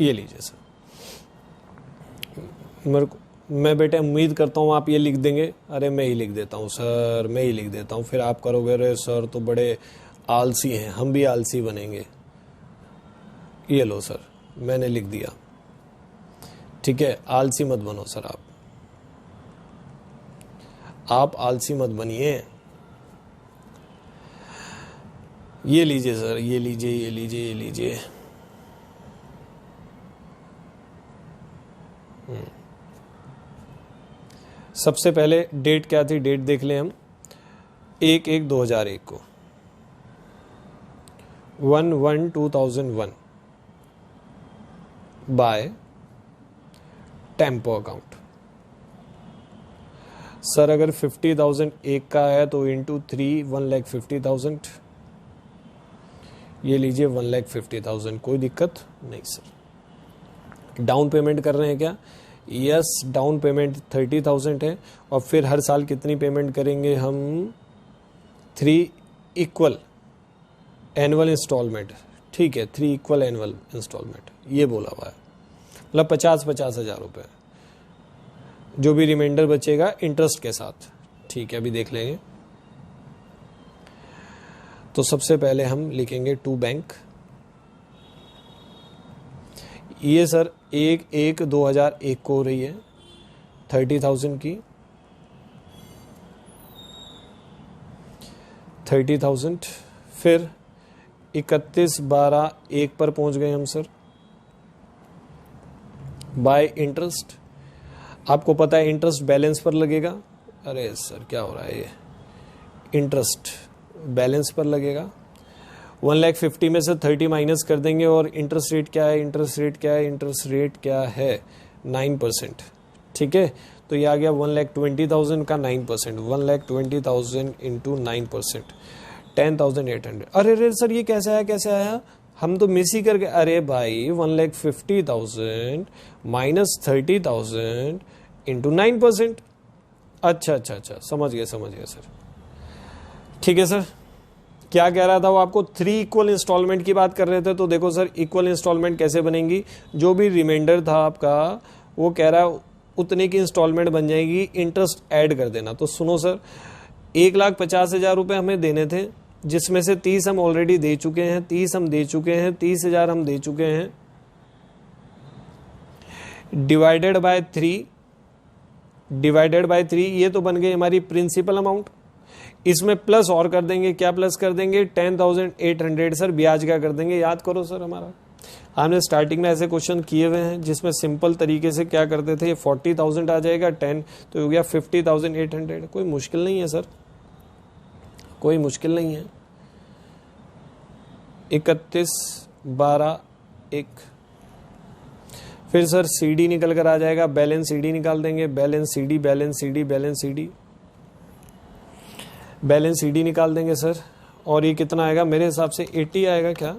ये लीजिए सर। मैं बेटे उम्मीद करता हूँ आप ये लिख देंगे। अरे मैं ही लिख देता हूँ सर, मैं ही लिख देता हूँ, फिर आप करोगे अरे सर तो बड़े आलसी हैं, हम भी आलसी बनेंगे। ये लो सर मैंने लिख दिया, ठीक है, आलसी मत बनो सर, आप आलसी मत बनिए। ये लीजिए सर, ये लीजिए, ये लीजिए, ये लीजिए। सबसे पहले डेट क्या थी, डेट देख लें हम, 1/1/2001 को, 1/1/2001 बाय टेम्पो अकाउंट। सर अगर 50,000 एक का है तो इंटू 3 1,50,000, ये लीजिए 1,50,000, कोई दिक्कत नहीं सर। डाउन पेमेंट कर रहे हैं क्या? यस, डाउन पेमेंट 30,000 है और फिर हर साल कितनी पेमेंट करेंगे हम? 3 इक्वल एनुअल इंस्टॉलमेंट, ठीक है, 3 इक्वल एनुअल इंस्टॉलमेंट, ये बोला हुआ है, मतलब 50,000 रुपये, जो भी रिमाइंडर बचेगा इंटरेस्ट के साथ, ठीक है, अभी देख लेंगे। तो सबसे पहले हम लिखेंगे टू बैंक, ये सर 1/1/2001 को हो रही है 30,000 की, 30,000, फिर 31/12/1 पर पहुंच गए हम सर, बाय इंटरेस्ट। आपको पता है इंटरेस्ट बैलेंस पर लगेगा। अरे सर क्या हो रहा है, ये इंटरेस्ट बैलेंस पर लगेगा। 1,50,000 में से 30 माइनस कर देंगे और इंटरेस्ट रेट क्या है, इंटरेस्ट रेट क्या है, इंटरेस्ट रेट क्या है 9%, ठीक है। तो ये आ गया 1,20,000 का 9%, 1,20,000 इंटू 9%, 10,800। अरे अरे सर ये कैसे आया, कैसे आया, हम तो मिस ही करके। अरे भाई 1,50,000 माइनस 30,000 इंटू 9%। अच्छा अच्छा अच्छा, समझ गए सर, ठीक है सर। क्या कह रहा था वो आपको? 3 इक्वल इंस्टॉलमेंट की बात कर रहे थे। तो देखो सर इक्वल इंस्टॉलमेंट कैसे बनेंगी, जो भी रिमाइंडर था आपका वो कह रहा है उतने की इंस्टॉलमेंट बन जाएगी, इंटरेस्ट ऐड कर देना। तो सुनो सर 1,50,000 रुपये हमें देने थे, जिसमें से 30 हम ऑलरेडी दे चुके हैं, 30 हम दे चुके हैं, 30,000 हम दे चुके हैं, डिवाइडेड बाय 3, ये तो बन गई हमारी प्रिंसिपल अमाउंट। इसमें प्लस और कर देंगे, क्या प्लस कर देंगे, 10,800 सर ब्याज का कर देंगे। याद करो सर, हमारा हमने स्टार्टिंग में ऐसे क्वेश्चन किए हुए हैं जिसमें सिंपल तरीके से क्या करते थे, 40,000 आ जाएगा, 10 तो हो गया 50,800। कोई मुश्किल नहीं है सर, कोई मुश्किल नहीं है। 31, 12, 1। फिर सर CD निकल कर आ जाएगा, बैलेंस CD निकाल देंगे, balance CD, balance CD, balance CD, balance CD निकाल देंगे सर। और ये कितना आएगा, मेरे हिसाब से 80 आएगा क्या,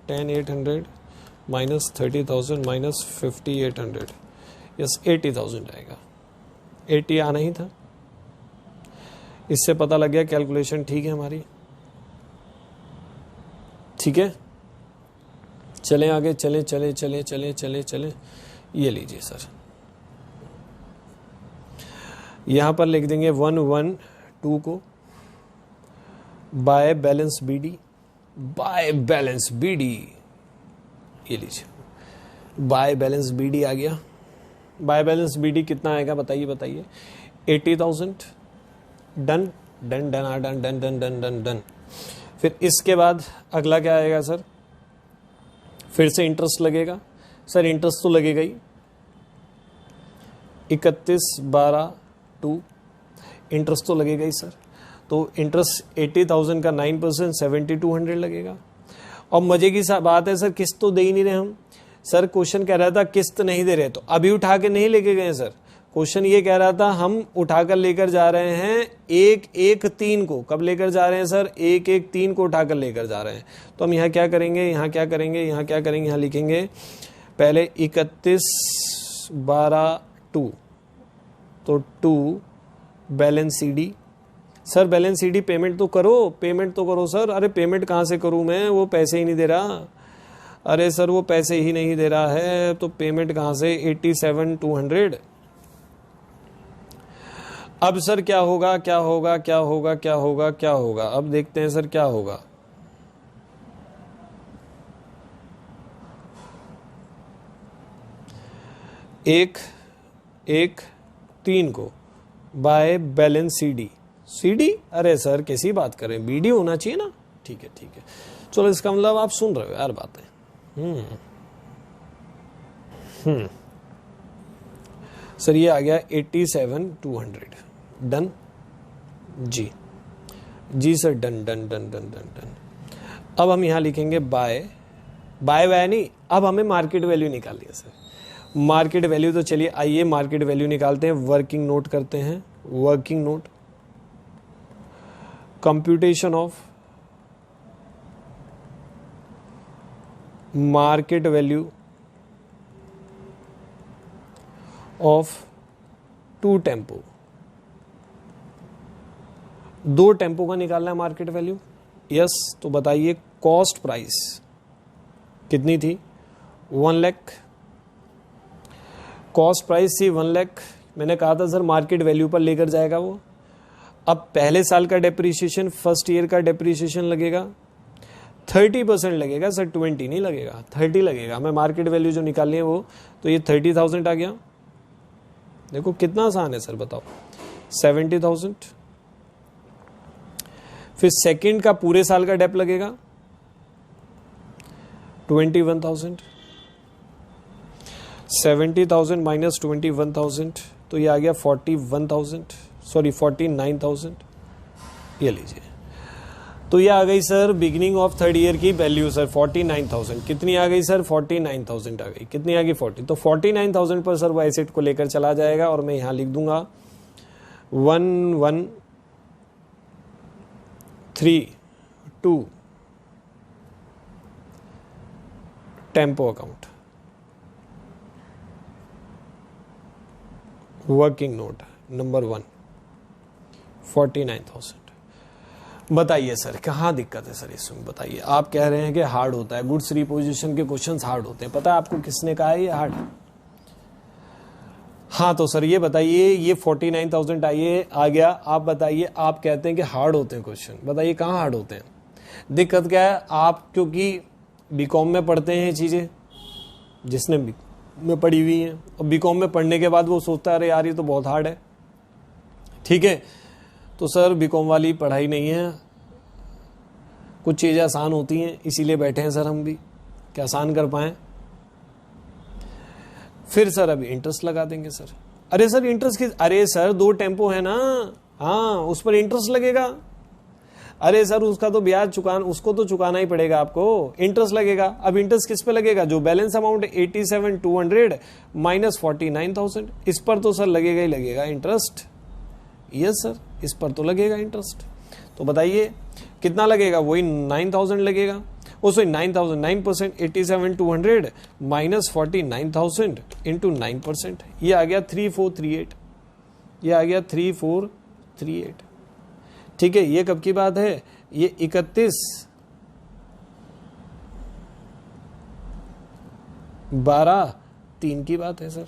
10,800 माइनस 30,000 माइनस 5,800, यस 80,000 आएगा। 80 आना ही था, इससे पता लग गया कैलकुलेशन ठीक है हमारी। ठीक है, चलें आगे, चलें चलें चलें चलें चलें चलें। ये लीजिए सर, यहां पर लिख देंगे 112 को by balance BD, by balance BD। ये लीजिए बाय बैलेंस BD आ गया। बाय बैलेंस BD कितना आएगा बताइए बताइए, 80,000। Done done done done done done done done done. फिर इसके बाद अगला क्या आएगा सर, फिर से इंटरेस्ट लगेगा सर, इंटरेस्ट तो लगेगा ही। 31, 12, 2 इंटरेस्ट तो लगेगा ही सर। तो इंटरेस्ट 80,000 का 9% 7,200 लगेगा। और मजे की बात है सर, किस्त तो दे ही नहीं रहे हम। सर क्वेश्चन कह रहा था किस्त नहीं दे रहे, तो अभी उठा के नहीं लेके गए सर। क्वेश्चन ये कह रहा था हम उठाकर लेकर जा रहे हैं 1,1,3 को। कब लेकर जा रहे हैं सर, 1,1,3 को उठाकर लेकर जा रहे हैं। तो हम यहाँ क्या करेंगे, यहाँ क्या करेंगे, यहाँ क्या करेंगे, यहाँ लिखेंगे पहले 31, 12, 2, तो 2 balance CD। Sir balance CD payment तो करो, पेमेंट तो करो सर। अरे पेमेंट कहाँ से करूँ मैं, वो पैसे ही नहीं दे रहा। अरे सर वो पैसे ही नहीं दे रहा है, तो पेमेंट कहाँ से, 87,200। अब सर क्या होगा, क्या होगा, क्या होगा, क्या होगा, क्या होगा, अब देखते हैं सर क्या होगा। एक 3 को बाय बैलेंस CD। अरे सर कैसी बात करें, BD होना चाहिए ना। ठीक है ठीक है, चलो इसका मतलब आप सुन रहे हो यार बातें। सर ये आ गया 87,200। डन जी sir, done done done done done done. अब हम यहाँ लिखेंगे बाय नहीं, अब हमें मार्केट वैल्यू निकालनी है सर। मार्केट वैल्यू तो चलिए आइए मार्केट वैल्यू निकालते हैं। वर्किंग नोट करते हैं, working note, computation of market value of 2 tempo. 2 tempo का निकालना है मार्केट वैल्यू। यस, तो बताइए कॉस्ट प्राइस कितनी थी, 1 लाख। कॉस्ट प्राइस थी 1 लाख। मैंने कहा था सर मार्केट वैल्यू पर लेकर जाएगा वो। अब पहले साल का डेप्रीशिएशन, फर्स्ट ईयर का डेप्रीशिएशन लगेगा 30% लगेगा सर, 20 नहीं लगेगा, 30 लगेगा। हमें मार्केट वैल्यू जो निकालनी है वो, तो ये 30,000 आ गया। देखो कितना आसान है सर, बताओ 70,000। फिर सेकंड का पूरे साल का डेप लगेगा 21,000। 70,000 माइनस 21,000, तो ये आ गया 49,000। ये लीजिए, तो ये आ गई sir beginning of third year की वैल्यू सर 49,000। कितनी आ गई सर, 49,000 आ गई। कितनी आ गई, 40। तो 49,000 पर सर वो एसेट को लेकर चला जाएगा। और मैं यहां लिख दूंगा 1,1,3,2 tempo account, working note number 1, 49,000। बताइए सर कहाँ दिक्कत है सर इसमें, बताइए। आप कह रहे हैं कि हार्ड होता है, गुड्स रिपोजिशन के क्वेश्चंस हार्ड होते हैं। पता है आपको किसने कहा है ये हार्ड? हाँ, तो सर ये बताइए, ये 49,000 आ गया। आप बताइए, आप कहते हैं कि हार्ड होते हैं क्वेश्चन, बताइए कहाँ हार्ड होते हैं? दिक्कत क्या है, आप क्योंकि बीकॉम में पढ़ते हैं चीज़ें, जिसने बी में पढ़ी हुई हैं, और बीकॉम में पढ़ने के बाद वो सोचता है अरे यार ये तो बहुत हार्ड है, ठीक है। तो सर बीकॉम वाली पढ़ाई नहीं है, कुछ चीज़ें आसान होती हैं, इसीलिए बैठे हैं सर हम भी कि आसान कर पाएँ। फिर सर अभी इंटरेस्ट लगा देंगे सर। अरे सर इंटरेस्ट किस, अरे सर 2 टेम्पो है ना, हाँ उस पर इंटरेस्ट लगेगा। अरे सर उसका तो ब्याज चुकाना, उसको तो चुकाना ही पड़ेगा आपको, इंटरेस्ट लगेगा। अब इंटरेस्ट किस पे लगेगा, जो बैलेंस अमाउंट 87,200 माइनस 49,000, इस पर तो सर लगेगा ही लगेगा इंटरेस्ट। यस सर, इस पर तो लगेगा इंटरेस्ट। तो बताइए कितना लगेगा, वही 9,000 लगेगा। ओ सॉरी 9,000, 9%, 87,200 माइनस 49,000 इंटू 9%, ये आ गया 3,438, ये आ गया 3,438, ठीक है। ये कब की बात है, ये 31/12/3 की बात है सर।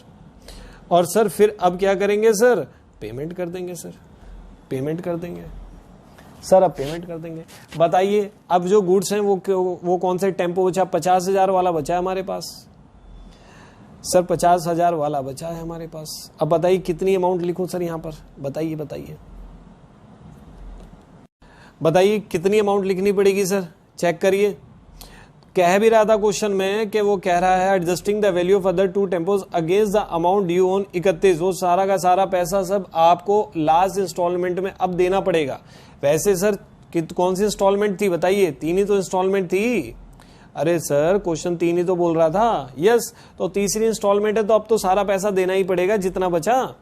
और सर फिर अब क्या करेंगे सर, पेमेंट कर देंगे सर, पेमेंट कर देंगे सर, अब पेमेंट कर देंगे। बताइए अब जो गुड्स हैं वो कौन से टेम्पो बचा, 50,000 वाला बचा है हमारे पास सर, 50,000 वाला बचा है हमारे पास। अब बताइए कितनी अमाउंट लिखूं सर यहाँ पर, बताइए बताइए बताइए कितनी अमाउंट लिखनी पड़ेगी सर, चेक करिए। कह भी रहा था क्वेश्चन में कि वो कह रहा है adjusting the value of other 2 tempos against the amount due on 31, वो सारा का सारा पैसा सब आपको लास्ट इंस्टॉलमेंट में अब देना पड़ेगा। वैसे सर कौन सी इंस्टॉलमेंट थी बताइए, 3 ही तो इंस्टॉलमेंट थी। अरे सर क्वेश्चन 3 ही तो बोल रहा था, यस। तो तीसरी इंस्टॉलमेंट है तो अब तो सारा पैसा देना ही पड़ेगा जितना बचा,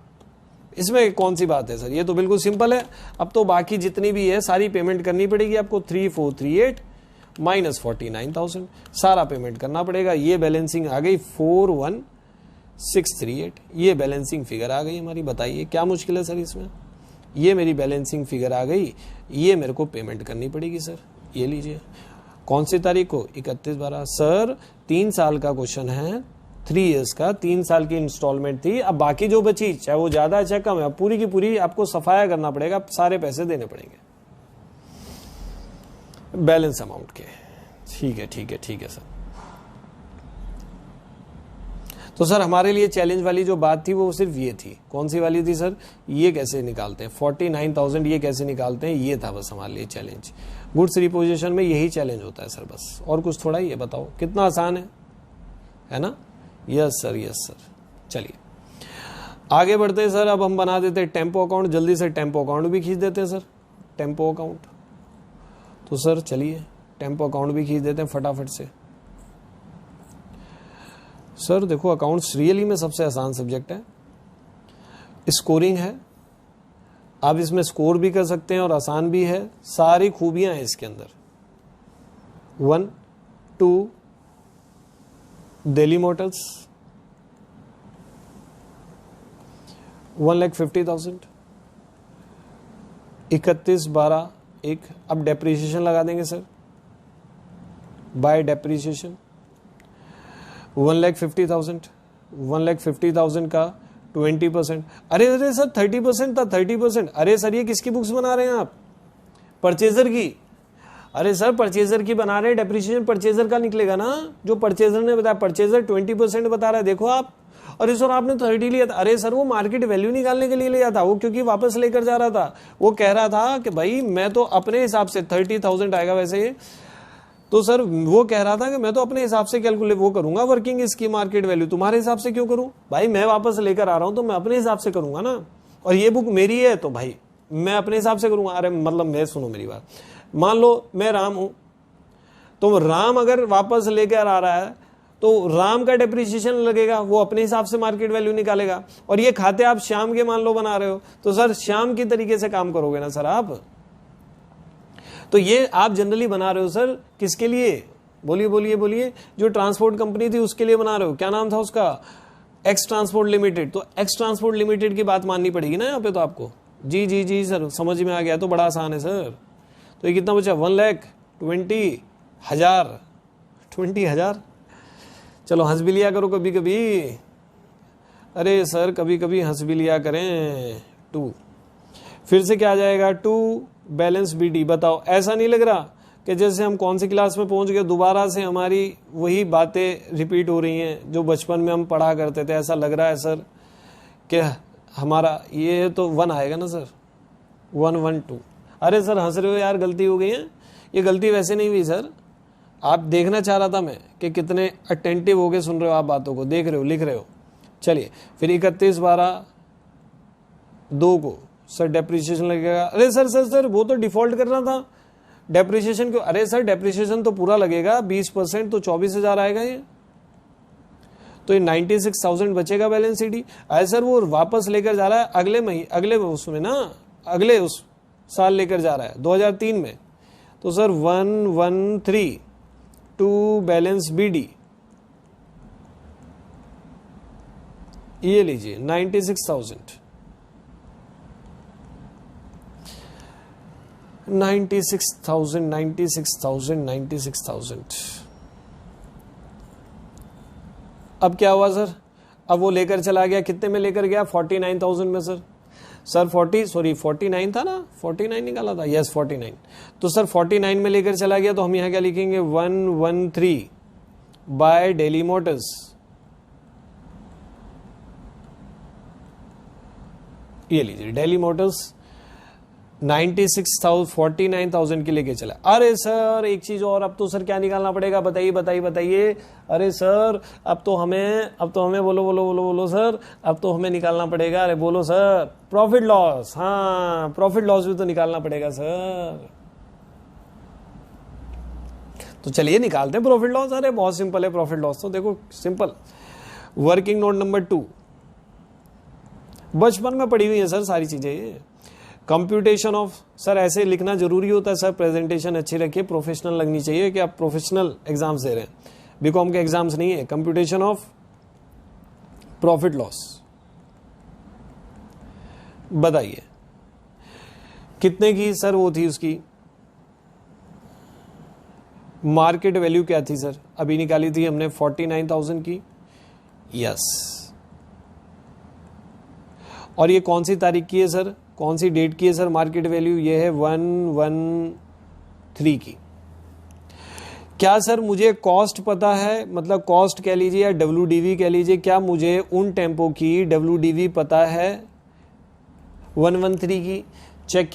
इसमें कौन सी बात है सर, ये तो बिल्कुल सिंपल है। अब तो बाकी जितनी भी है सारी पेमेंट करनी पड़ेगी आपको, 3,438 माइनस 49,000 सारा पेमेंट करना पड़ेगा। ये बैलेंसिंग आ गई 41,638, ये बैलेंसिंग फिगर आ गई हमारी। बताइए क्या मुश्किल है सर इसमें, ये मेरी बैलेंसिंग फिगर आ गई, ये मेरे को पेमेंट करनी पड़ेगी सर। ये लीजिए कौन सी तारीख को, 31/12 सर, 3 साल का क्वेश्चन है, 3 ईयर्स का, 3 साल की इंस्टॉलमेंट थी। अब बाकी जो बची चाहे वो ज्यादा चाहे कम है, पूरी की पूरी आपको सफाया करना पड़ेगा, सारे पैसे देने पड़ेंगे बैलेंस अमाउंट के। ठीक है ठीक है ठीक है सर। तो सर हमारे लिए चैलेंज वाली जो बात थी वो सिर्फ ये थी, कौन सी वाली थी सर, ये कैसे निकालते हैं 49,000, ये कैसे निकालते हैं, ये था बस हमारे लिए चैलेंज। गुड्स रिपोजिशन में यही चैलेंज होता है सर बस, और कुछ थोड़ा ही है। बताओ कितना आसान है ना। Yes sir yes sir. चलिए आगे बढ़ते हैं सर, अब हम बना देते हैं टेम्पो अकाउंट, जल्दी से टेम्पो अकाउंट भी खींच देते हैं सर, टेम्पो अकाउंट। तो सर चलिए टेम्पो अकाउंट भी खींच देते हैं फटाफट से। सर देखो अकाउंट्स रियली में सबसे आसान सब्जेक्ट है, स्कोरिंग है, आप इसमें स्कोर भी कर सकते हैं और आसान भी है, सारी खूबियां हैं इसके अंदर। 1, 2 दिल्ली मोटर्स 1,50,000, 31/12/1। अब डेप्रीशिएशन लगा देंगे सर, बाय डेप्रीशिएशन 1,50,000, 1,50,000 का 20%। अरे सर 30% था, 30%। अरे सर ये किसकी बुक्स बना रहे हैं आप, परचेजर की। अरे सर परचेजर की बना रहे हैं, डेप्रीशिएशन परचेजर का निकलेगा ना, जो परचेजर ने बताया, परचेजर 20% बता रहा है, देखो आप। अरे सर आपने 30 लिया था। अरे सर वो मार्केट वैल्यू निकालने के लिए लिया था, वो क्योंकि वापस लेकर जा रहा था, वो कह रहा था कि भाई मैं तो अपने हिसाब से 30,000 आएगा वैसे, तो सर वो कह रहा था कि मैं तो अपने हिसाब से कैलकुलेट वो करूंगा, वर्किंग इसकी मार्केट वैल्यू तुम्हारे हिसाब से क्यों करूं भाई, मैं वापस लेकर आ रहा हूं तो मैं अपने हिसाब से करूंगा ना, और ये बुक मेरी है तो भाई मैं अपने हिसाब से करूंगा। अरे मतलब मैं, सुनो मेरी बात, मान लो मैं राम हूं, तो राम अगर वापस लेकर आ रहा है तो राम का डेप्रिसिएशन लगेगा, वो अपने हिसाब से मार्केट वैल्यू निकालेगा। और ये खाते आप श्याम के मान लो बना रहे हो, तो सर श्याम की तरीके से काम करोगे ना सर आप। तो ये आप जनरली बना रहे हो सर किसके लिए, बोलिए बोलिए बोलिए, जो ट्रांसपोर्ट कंपनी थी उसके लिए बना रहे हो, क्या नाम था उसका, एक्स ट्रांसपोर्ट लिमिटेड। तो एक्स ट्रांसपोर्ट लिमिटेड की बात माननी पड़ेगी ना यहाँ पे तो आपको। जी जी जी सर समझ में आ गया, तो बड़ा आसान है सर। तो ये कितना बचा, 1,20,000, 20,000। चलो हंस भी लिया करो कभी कभी, अरे सर कभी कभी हंस भी लिया करें। 2 फिर से क्या आ जाएगा, 2 बैलेंस BD। बताओ ऐसा नहीं लग रहा कि जैसे हम कौन सी क्लास में पहुंच गए, दोबारा से हमारी वही बातें रिपीट हो रही हैं जो बचपन में हम पढ़ा करते थे। ऐसा लग रहा है सर कि हमारा ये तो 1 आएगा ना सर, 1 1 2। अरे सर हंस रहे हो यार, गलती हो गई है। ये गलती वैसे नहीं हुई सर, आप देखना चाह रहा था मैं कि कितने अटेंटिव होके सुन रहे हो आप बातों को, देख रहे हो, लिख रहे हो। चलिए फिर 31 12 2 को सर डेप्रिसिएशन लगेगा। अरे सर सर सर वो तो डिफॉल्ट करना था, डेप्रिसिएशन क्यों? अरे सर डेप्रिसिएशन तो पूरा लगेगा 20%, तो 24,000 आएगा ये, तो ये 96,000 बचेगा बैलेंस शीट। अरे सर वो वापस लेकर जा रहा है अगले महीने, अगले उसमें ना, अगले उस साल लेकर जा रहा है 2003 में। तो सर 113 टू बैलेंस बीडी, ये लीजिए 96,000 अब क्या हुआ सर? अब वो लेकर चला गया, कितने में लेकर गया? 49,000 में सर। सर 49 था ना, 49 निकाला था, यस 49। तो सर 49 में लेकर चला गया, तो हम यहां क्या लिखेंगे? 113 बाय डेली मोटर्स, ये लीजिए डेली मोटर्स 49,000 के लेके चला। अरे सर एक चीज और, अब तो सर क्या निकालना पड़ेगा? बताइए बताइए बताइए। अरे सर अब तो हमें बोलो बोलो बोलो बोलो सर, अब तो हमें निकालना पड़ेगा। अरे बोलो सर, प्रॉफिट लॉस। हाँ प्रॉफिट लॉस भी तो निकालना पड़ेगा सर। तो चलिए निकालते हैं प्रॉफिट लॉस। अरे बहुत सिंपल है प्रॉफिट लॉस तो, देखो सिंपल। वर्किंग नोट नंबर 2, बचपन में पढ़ी हुई है सर सारी चीजें ये। कंप्यूटेशन ऑफ, सर ऐसे लिखना जरूरी होता है सर, प्रेजेंटेशन अच्छी रखिए, प्रोफेशनल लगनी चाहिए कि आप प्रोफेशनल एग्जाम्स दे रहे हैं, बीकॉम के एग्जाम्स नहीं है। कंप्यूटेशन ऑफ प्रॉफिट लॉस, बताइए कितने की सर वो थी उसकी मार्केट वैल्यू क्या थी सर? अभी निकाली थी हमने 49,000 की, यस। और ये कौन सी तारीख की है सर, कौन सी डेट की है सर मार्केट वैल्यू? ये है 113 की। क्या सर मुझे कॉस्ट पता है, मतलब कॉस्ट कह लीजिए या WDV कह लीजिए, क्या मुझे उन टेम्पो की WDV पता है 113 की? चेक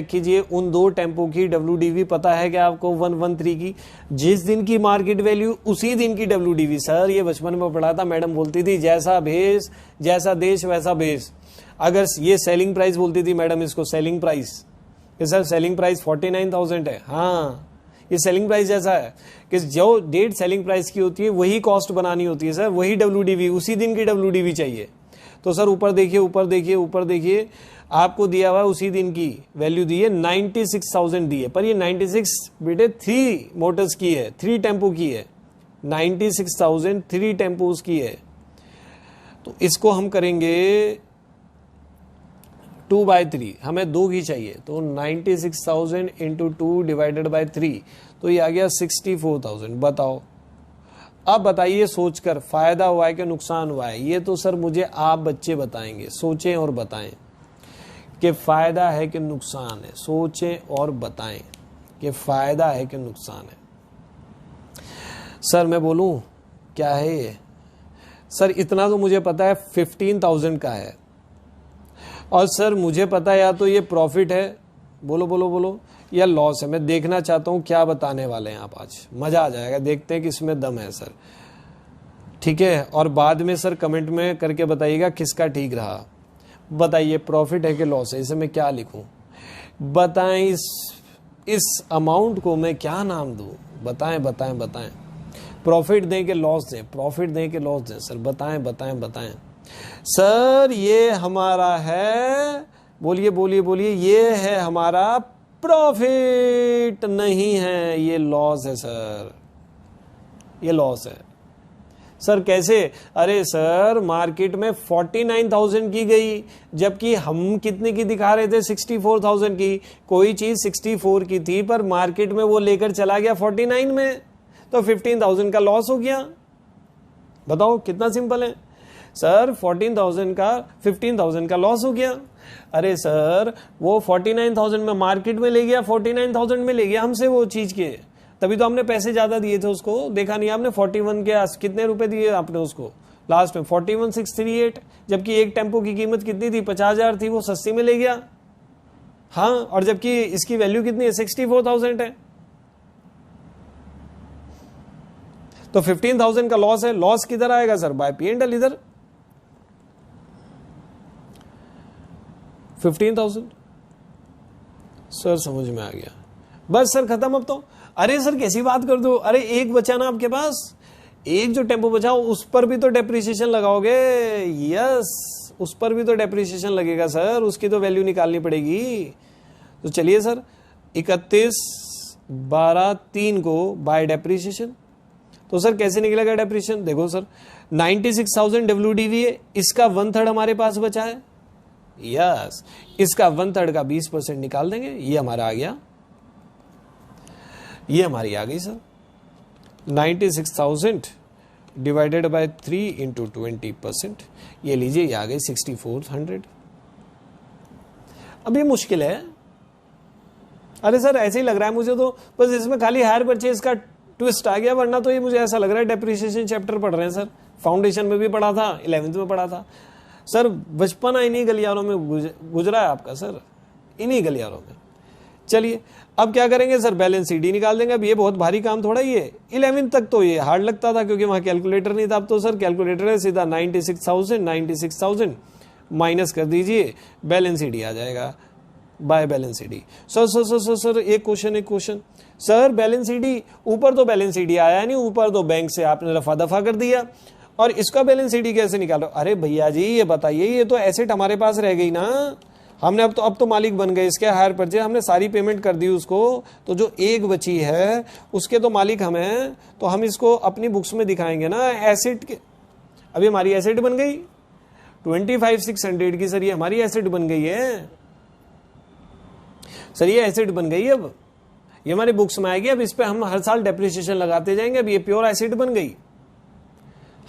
कीजिए उन 2 टेम्पो की WDV पता है क्या आपको 113 की? जिस दिन की मार्केट वैल्यू उसी दिन की WDV। सर ये बचपन में पढ़ा था, मैडम बोलती थी जैसा भेष जैसा देश वैसा भेष। अगर ये सेलिंग प्राइस बोलती थी मैडम, इसको सेलिंग प्राइस, कि सर सेलिंग प्राइस 49,000 है। हाँ ये सेलिंग प्राइस जैसा है कि जो डेट सेलिंग प्राइस की होती है वही कॉस्ट बनानी होती है सर, वही WDV, उसी दिन की WDV चाहिए। तो सर ऊपर देखिए ऊपर देखिए ऊपर देखिए, आपको दिया हुआ उसी दिन की वैल्यू दी है 96,000 दी है, पर ये 96 बेटे 3 मोटर्स की है, 3 टेम्पो की है। 96,000 3 टेम्पोज की है। तो इसको हम करेंगे 2/3, हमें 2 की चाहिए, तो 96,000 इंटू 2 डिवाइडेड बाई 3, तो ये आ गया 64,000। बताओ, अब बताइए सोचकर फायदा हुआ है कि नुकसान हुआ है? ये तो सर मुझे आप बच्चे बताएंगे, सोचें और बताएं कि फायदा है कि नुकसान है। सोचें और बताएं कि फायदा है कि नुकसान है। सर मैं बोलूं क्या है ये? सर इतना तो मुझे पता है 15,000 का है, और सर मुझे पता है या तो ये प्रॉफिट है, बोलो बोलो बोलो, या लॉस है। मैं देखना चाहता हूं क्या बताने वाले हैं आप आज, मजा आ जाएगा, देखते हैं किसमें दम है सर। ठीक है, और बाद में सर कमेंट में करके बताइएगा किसका ठीक रहा। बताइए प्रॉफिट है कि लॉस है? इसे मैं क्या लिखूं? बताएं इस अमाउंट को मैं क्या नाम दूं? बताएं बताएं बताएं। प्रॉफिट दें कि लॉस दें? प्रॉफिट दें कि लॉस दें? सर बताएं बताएं बताएं। सर ये हमारा है, बोलिए बोलिए बोलिए, ये है हमारा प्रॉफिट, नहीं है ये लॉस है सर, ये लॉस है। सर कैसे? अरे सर मार्केट में 49,000 की गई, जबकि हम कितने की दिखा रहे थे? 64,000 की। कोई चीज 64 की थी पर मार्केट में वो लेकर चला गया 49 में, तो 15,000 का लॉस हो गया। बताओ कितना सिंपल है। सर 14,000 का 15,000 का लॉस हो गया। अरे सर वो 49,000 में मार्केट में ले गया, 49,000 में ले गया हमसे वो चीज के, तभी तो हमने पैसे ज्यादा दिए थे उसको। देखा नहीं आपने 41 के कितने रुपए दिए आपने उसको लास्ट में 41,638, जबकि एक टेम्पो की कीमत कितनी थी 50,000 थी, वो सस्ती में ले गया। हाँ, और जबकि इसकी वैल्यू कितनी है 64,000 है। तो 15,000 का लॉस है। लॉस किधर आएगा सर? Bye P&L। इधर 15,000 सर समझ में आ गया। बस सर खत्म अब तो। अरे सर कैसी बात कर दो, अरे एक बचा ना आपके पास, एक जो टेम्पो बचा उस पर भी तो डेप्रिसिएशन लगाओगे। यस, उस पर भी तो डेप्रिसिएशन लगेगा सर, उसकी तो वैल्यू निकालनी पड़ेगी। तो चलिए सर 31/12/3 को बाय डेप्रिसिएशन। तो सर कैसे निकलेगा डेप्रिसिएशन? देखो सर 96,000 WDV है, इसका 1/3 हमारे पास बचा है। यस, इसका 1/3 का 20% निकाल देंगे, ये हमारा आ गया, ये हमारी आ गई सर 96,000 डिवाइडेड बाय 3 इंटू 20%, ये लीजिए ये आ गई 6400। अब ये मुश्किल है। अरे सर ऐसे ही लग रहा है मुझे तो, बस इसमें खाली हायर परचेज का ट्विस्ट आ गया, वरना तो ये मुझे ऐसा लग रहा है डेप्रिसिएशन चैप्टर पढ़ रहे हैं सर। फाउंडेशन में भी पढ़ा था, 11th में पढ़ा था सर। बचपन इन्हीं गलियारों में गुजरा है आपका सर, इन्हीं गलियारों में। चलिए अब क्या करेंगे सर? बैलेंस शीट निकाल देंगे। अब ये बहुत भारी काम थोड़ा ही है। 11th तक तो ये हार्ड लगता था क्योंकि वहां कैलकुलेटर नहीं था। अब तो सर कैलकुलेटर है, सीधा 96,000 माइनस कर दीजिए, बैलेंस शीट आ जाएगा बाय बैलेंस शीट। सर एक क्वेश्चन सर, बैलेंस शीट ऊपर तो बैलेंस शीट आया नहीं, ऊपर तो बैंक से आपने रफा दफा कर दिया, और इसका बैलेंस शीट कैसे निकालो? अरे भैया जी ये बताइए, ये तो एसेट हमारे पास रह गई ना, हमने अब तो मालिक बन गए इसके, हायर परचेज हमने सारी पेमेंट कर दी उसको, तो जो एक बची है उसके तो मालिक हम हैं, तो हम इसको अपनी बुक्स में दिखाएंगे ना एसेट के। अभी हमारी एसेट बन गई 25,600 की सर, ये हमारी एसेट बन गई है सर, ये एसेट बन गई। अब ये हमारी बुक्स में आएगी, अब इस पे हम हर साल डेप्रिसिएशन लगाते जाएंगे। अब ये प्योर एसेट बन गई।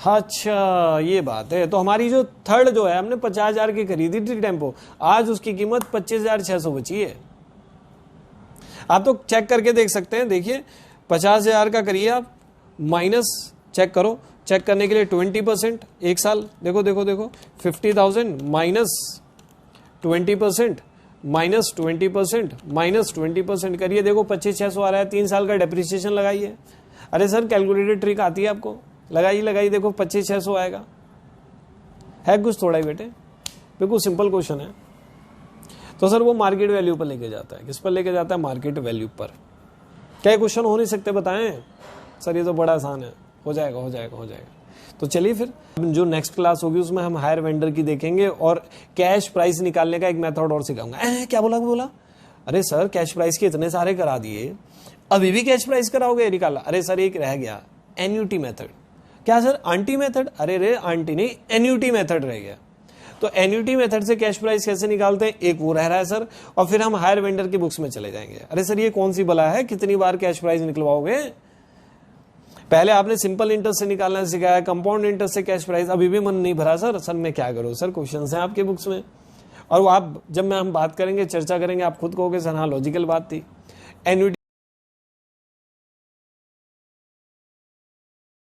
अच्छा ये बात है। तो हमारी जो थर्ड जो है, हमने 50,000 की खरीदी थी टेम्पो, आज उसकी कीमत 25,600 बची है। आप तो चेक करके देख सकते हैं, देखिए 50,000 का करिए आप, माइनस चेक करो, चेक करने के लिए 20% एक साल, देखो 50,000 माइनस 20% माइनस 20% करिए, देखो 25,600 आ रहा है। 3 साल का डेप्रिसिएशन लगाइए। अरे सर कैलकुलेटर ट्रिक आती है आपको, लगाइए, देखो 25,600 आएगा। है कुछ थोड़ा ही बेटे, बिल्कुल सिंपल क्वेश्चन है। तो सर वो मार्केट वैल्यू पर लेके जाता है। किस पर लेके जाता है? मार्केट वैल्यू पर। क्या क्वेश्चन हो नहीं सकते बताएं? सर ये तो बड़ा आसान है, हो जाएगा। तो चलिए फिर जो नेक्स्ट क्लास होगी उसमें हम हायर वेंडर की देखेंगे, और कैश प्राइस निकालने का एक मेथड और सिखाऊंगा। क्या बोला? अरे सर कैश प्राइस के इतने सारे करा दिए, अभी भी कैश प्राइस कराओगे? निकाला। अरे सर एक रह गया, एन्यूटी मेथड। क्या सर? Aunty method? अरे रे आंटी नहीं, एन्यूटी मेथड रह गया। तो एन्यूटी मेथड से कैश प्राइस कैसे निकालते हैं, एक वो रह रहा है सर, और फिर हम हायर वेंडर की बुक्स में चले जाएंगे। अरे सर ये कौन सी बला है, कितनी बार कैश प्राइस निकलवाओगे? पहले आपने सिंपल इंटरेस्ट से निकालना सिखाया, कंपाउंड इंटरेस्ट से कैश प्राइस, अभी भी मन नहीं भरा सर मैं क्या करूं सर, क्वेश्चन है आपके बुक्स में। और वो आप जब हम बात करेंगे, चर्चा करेंगे, आप खुद कहोगे सर हाँ लॉजिकल बात थी। एन्यूटी